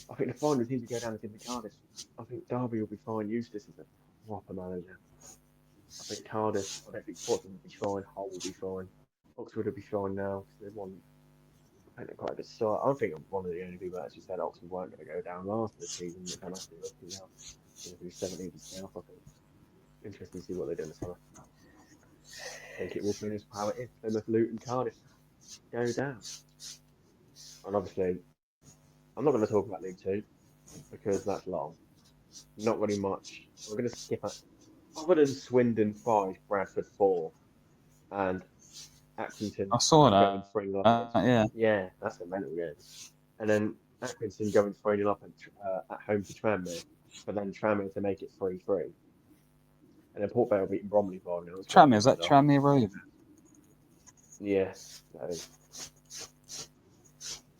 I think the final team to go down is going to be Cardiff. I think Derby will be fine. Eustace is a proper manager. I think Cardiff, I don't think Portsmouth will be fine. Hull will be fine. Oxford will be fine now because they've won. I think they're quite a good start. I think I'm one of the only people that actually said Oxford weren't going to go down last this season. They're kind of actually looking now. They're going to be 17th now. I think. Interesting to see what they do in the summer. I think it will finish how it is. Plymouth, Luton, Cardiff go down. And obviously, I'm not going to talk about League Two because that's long. Not really much. I'm going to skip it. Other than Swindon 5, Bradford 4, and Accrington I saw going that. 3-0 up against. Yeah. Yeah, that's a mental game. And then Accrington going 3-0 up at home to Tranmere, but then Tranmere to make it 3-3. And then Port Vale beating Bromley 4-0. Tranmere, is that Tranmere Road? Yes, that is.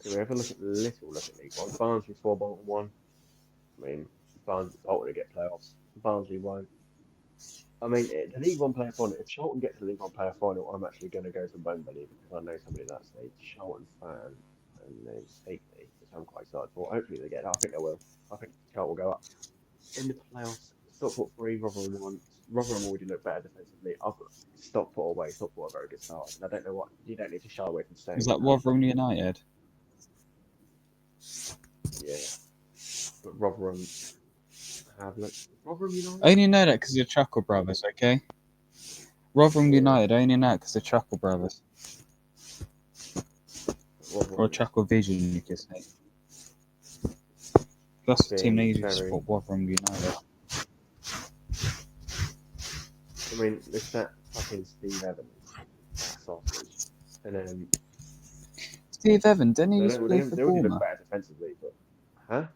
Do we ever look at League One? Barnsley 4, Bolton 1. I mean, Bolton will get playoffs. Barnsley won't. I mean, the League One player final. If Charlton get to the League One player final, I'm actually going to go for Bonebelly because I know somebody that's a Charlton fan and they hate me, which I'm quite excited for. Hopefully they get it. I think they will. I think Charlton will go up in the playoffs. Stockport 3, Rotherham 1. Rotherham already look better defensively. I've got Stockport away. Stockport a very good start. And I don't know what you don't need to shy away from saying. Is that Rotherham United? Yeah, but Rotherham have Rotherham United. I only know that because they're Chuckle Brothers, okay? Rotherham United, I only know that because they're Chuckle Brothers. Or Chuckle Vision, you could say. That's the team they usually support, Rotherham United. I mean, it's that fucking Steve Evans. That sausage. And then... Steve Evans, didn't he used to play for They already look Bournemouth? better defensively, but... Huh?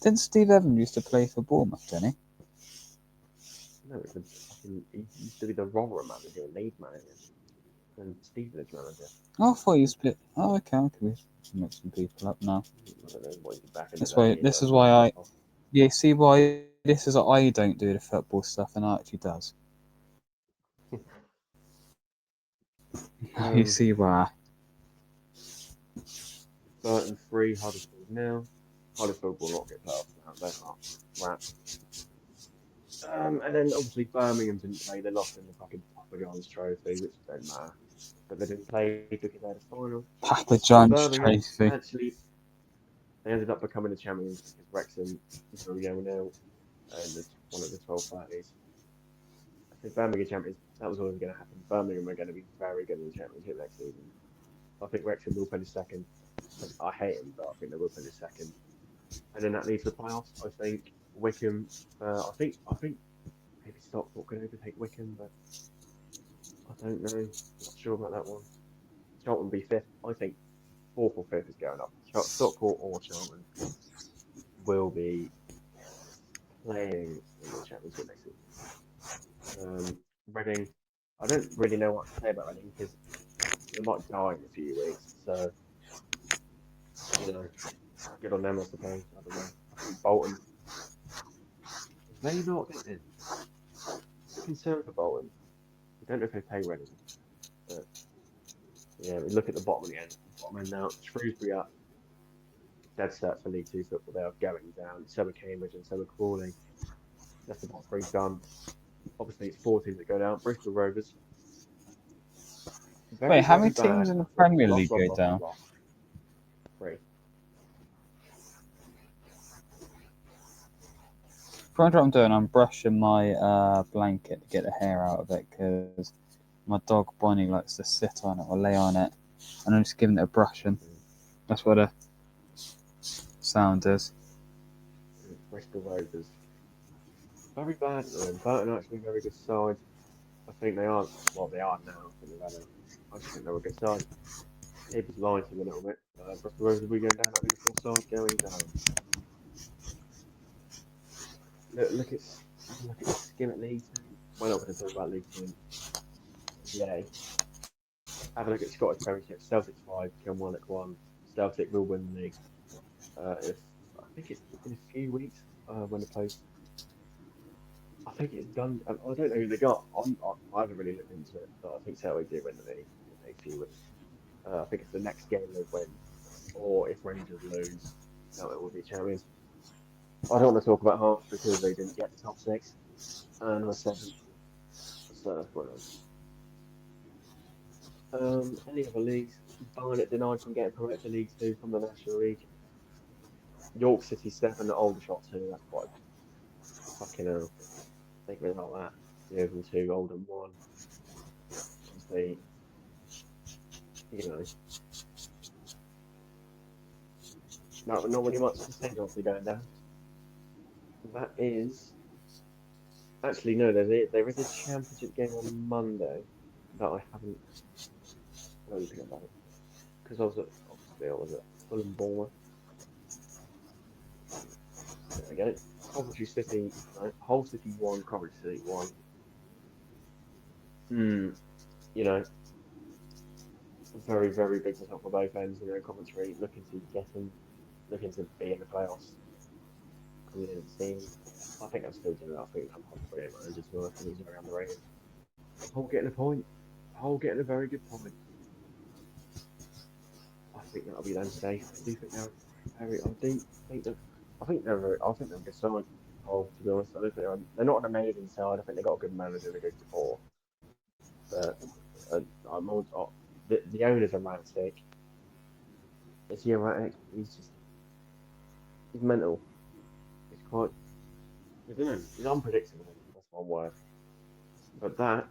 Didn't Steve Evans used to play for Bournemouth, didn't he? No, it's a fucking... He used to be the Rotherham manager and Leeds manager. And Stevenage manager. Oh, I thought he used to play... Oh, okay, I could be mixing people up now. I don't know what he's back in That's why, this is why I... Yeah, see why... This is why I don't do the football stuff and Archie does. You see why. Burton 3, Huddersfield now. Huddersfield will not get playoffs now. They're not rats. And then obviously Birmingham didn't play. They lost in the fucking Papa John's Trophy, which don't matter. But they didn't play because they had a final. Papa John's Birmingham Trophy. actually, they ended up becoming the champions because Wrexham drew 0-0 in one of the 12 parties. I think Birmingham champions. That was always going to happen. Birmingham are going to be very good in the championship next season. I think Wrexham will finish second. I hate them, but I think they will finish second. And then that leads to the playoffs. I think Wickham. I think maybe Stockport could overtake Wickham, but I don't know. Not sure about that one. Charlton will be fifth. I think fourth or fifth is going up. Stockport or Charlton will be playing in the championship next season. Reading. I don't really know what to say about Reading because they might die in a few weeks. So you know, good on them, I suppose. I don't know. I think Bolton. They not getting concerned for Bolton. I don't know if they pay Reading. But yeah, we look at the bottom of the end. Bottom end now. Shrewsbury up. dead set for League Two football. They are going down. So are Cambridge and so are Crawley. That's the top three done. Obviously, it's 4 teams that go down. Bristol Rovers. Very, Wait, how very many teams bad. in the Premier Lost, League lost, go lost, down? lost. 3. For what I'm doing, I'm brushing my blanket to get the hair out of it because my dog Bonnie likes to sit on it or lay on it, and I'm just giving it a brushing. That's what a sound is. Bristol Rovers. Very bad at the moment. Burton are actually a very good side. I think they are. Well, they are now. I think they've had I just think they're a good side. People's lying to them a little bit. Bristol Rovers will be going down. I think it's full side going down. Look at skim at League Two. We're not going to talk about League Two. Yay. Have a look at Scottish Premiership. Celtic 5, Kilmarnock 1. Celtic will win the league. If I think it's in a few weeks when the post. I think it's done. I don't know who they got. I haven't really looked into it, but I think Celtic do win the league in a few weeks. I think it's the next game they win, or if Rangers lose, Celtic will be champions. I don't want to talk about Hearts because they didn't get the top 6 and were 7th. So that's what it is. Any other leagues? Barnet denied from getting promoted to League Two from the National League. York City 7, Aldershot 2. That's quite fucking hell. Think about that. 2, Oldham 1. Obviously, you know, not really much to say. Obviously going down. That is actually no. There is a championship game on Monday that I haven't spoken about because I was at Fulham Bournemouth. There we go. Coventry City, Hull City 1, Coventry City 1. You know, very, very big result for both ends. You know, Coventry looking to be in the playoffs. Coming in and seeing, I think I'm still doing it. I think I'm brilliant manager as well. I think he's very underrated. Hull getting a point. Hull getting a very good point. I think that'll be them safe. I do think they're very. I think they're a good side. Oh, to be honest, I don't think they're not an amazing side. I think they've got a good manager and a good support. But I'm also, the owner's erratic. Is he erratic? He's mental. He's quite. I don't know. He's unpredictable. That's one word. But that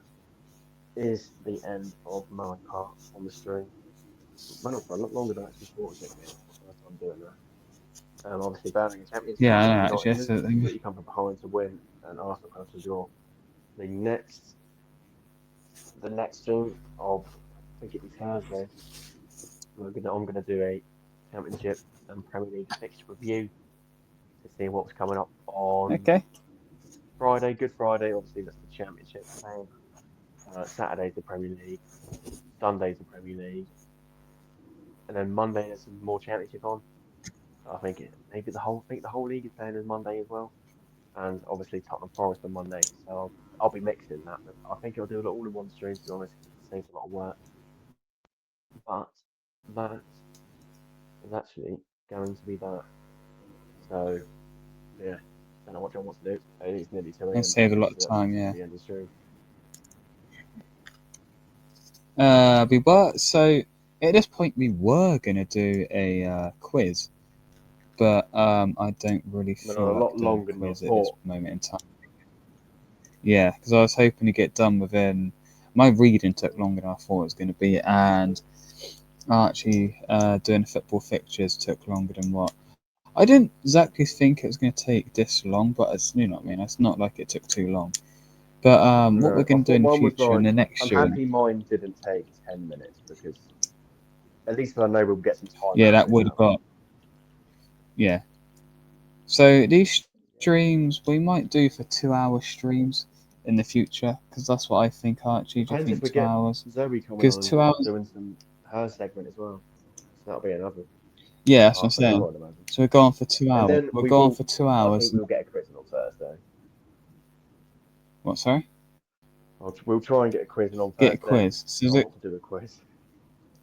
is the end of my part on the stream. Went on for a lot longer than I actually thought it was going to be. That's the first time doing that. Obviously, Birmingham champions. Yeah, I know, United actually, that's the thing. you come from behind to win, and Arsenal comes to draw. The next stream of I think it'll be Thursday. I'm gonna do a championship and Premier League fixture review to see what's coming up on Friday. Good Friday, obviously that's the championship game. Saturday's the Premier League. Sunday's the Premier League. And then Monday there's some more championship on. I think the whole league is playing on Monday as well. And obviously Tottenham Forest on Monday. So I'll be mixing that. But I think I'll do it all in one stream to be honest. It saves a lot of work. But that is actually going to be that. So yeah. Don't know what John wants to do. It's nearly 2 a.m. That saved a lot of So time, yeah. the end of the stream. So at this point we were gonna do a quiz, but I don't really feel a lot like doing longer a quiz than I at this thought. moment in time. Yeah, because I was hoping to get done within. My reading took longer than I thought it was going to be, and actually doing football fixtures took longer than what I didn't exactly think it was going to take this long. But it's, you know what I mean. It's not like it took too long. But what we're going to do in the future in the next I'm stream. happy mine didn't take 10 minutes because at least I know we'll get some time. Yeah, that would have got. Yeah. So these streams we might do for 2-hour streams in the future because that's what I think. Actually, do you think 2 hours? Zoe coming because on 2 hours doing her segment as well. So that'll be another. Yeah, that's what I'm saying. So we're going for 2 hours. We're going for 2 hours. I think we'll get a quiz on Thursday. What? Sorry. We'll try and get a quiz on Thursday. Get a quiz. So I want to do a quiz.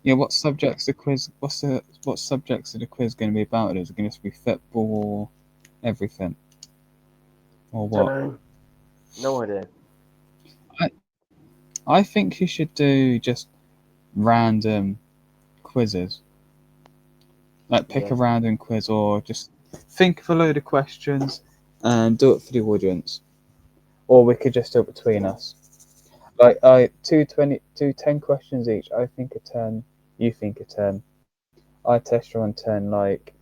Yeah, what subjects the quiz? What subjects are the quiz going to be about? Is it going to be football or everything, or Don't what? know. No idea. I think you should do just random quizzes. Like pick Yeah. a random quiz, or just think of a load of questions and do it for the audience. Or we could just do it between us. Like I 10 questions each. I think a 10. You think a 10. I test you on 10. Like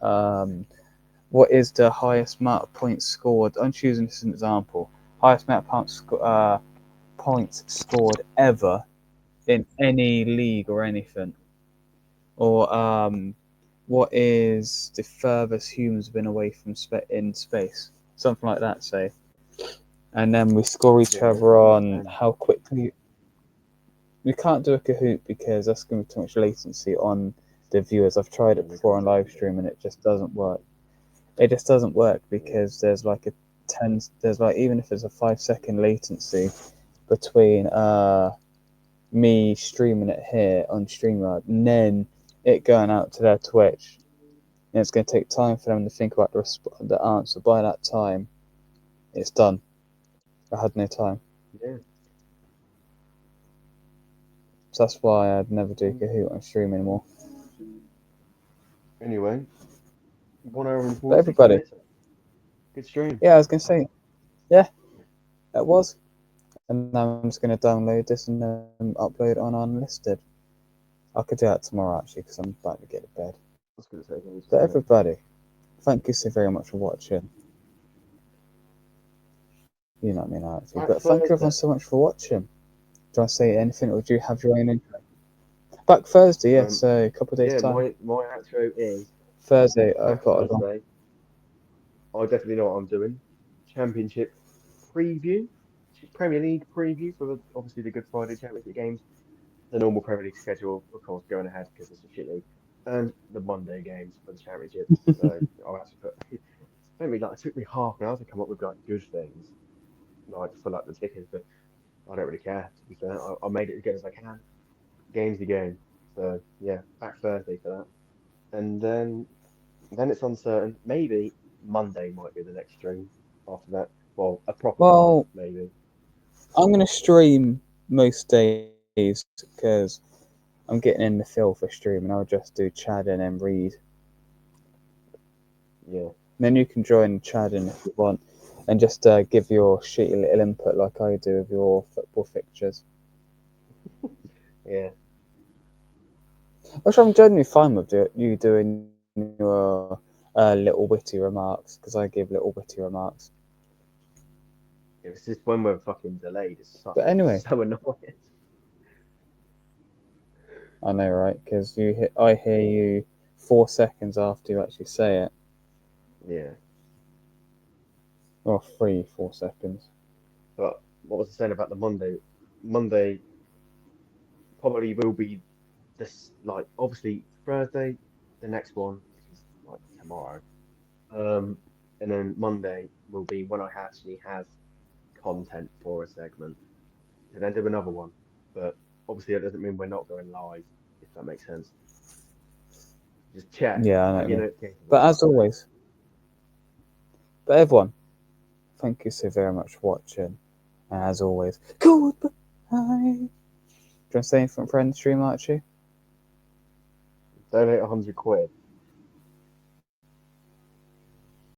what is the highest amount of points scored? I'm choosing this as an example. Highest amount of points scored ever in any league or anything. Or what is the furthest humans have been away from in space? Something like that, say. And then we score each Yeah. other on Um, how quickly. We can't do a Kahoot because that's going to be too much latency on the viewers. I've tried it we before can't on do live anything. stream and it just doesn't work. It just doesn't work Yeah. because there's like there's like, even if there's a 5 second latency between me streaming it here on StreamYard and then it going out to their Twitch. And it's going to take time for them to think about the answer. By that time, it's done. I had no time. Yeah. So that's why I'd never do Mm. Kahoot on stream anymore. Anyway, 1 hour and But 46 everybody, minutes. Good stream. yeah, I was going to say, yeah, it was. And now I'm just going to download this and upload it on Unlisted. I could do that tomorrow actually because I'm about to get to bed. I was going to say, can we just But do it? everybody, thank you so very much for watching. You know what I mean, actually. Back But thank you Thursday. everyone so much for watching. Do you want to say anything, or do you have your own intro? Back Thursday, yeah. Um, So a couple of days yeah, time. my outro is Thursday, I've back got a long. Thursday. I definitely know what I'm doing. Championship preview, Premier League preview for obviously the Good Friday Championship games. The normal Premier League schedule, of course, going ahead because it's a shit league, and the Monday games for the Championship. So I'll actually put. It took me half an hour to come up with like good things, like to fill up the tickets, but I don't really care. To be fair, I made it as good as I can. Game's the game. So yeah, back Thursday for that, and then it's uncertain. Maybe Monday might be the next stream after that. Well, a proper one, Well, maybe. I'm gonna stream most days because I'm getting in the feel for streaming. I'll just do Chad and then read. Yeah, Then you can join Chad in if you want, and just give your shitty little input like I do with your football fixtures. yeah. Which I'm generally fine with you doing your little witty remarks because I give little witty remarks. It's just when we're fucking delayed. But It's anyway, so annoying. I know, right? Because I hear you 4 seconds after you actually say it, Yeah. or 3 4 seconds. But what was I saying about the Monday? Monday probably will be this, like, obviously Thursday, the next one, which is like tomorrow. Um, and then Monday will be when I actually have content for a segment. And then do another one. But obviously that doesn't mean we're not going live, if that makes sense. Just check, Yeah, I know what have you your mean. notifications But on. as always, but everyone, thank you so very much for watching. And as always, goodbye. Do you want to say anything, friend, stream Archie? Donate £100.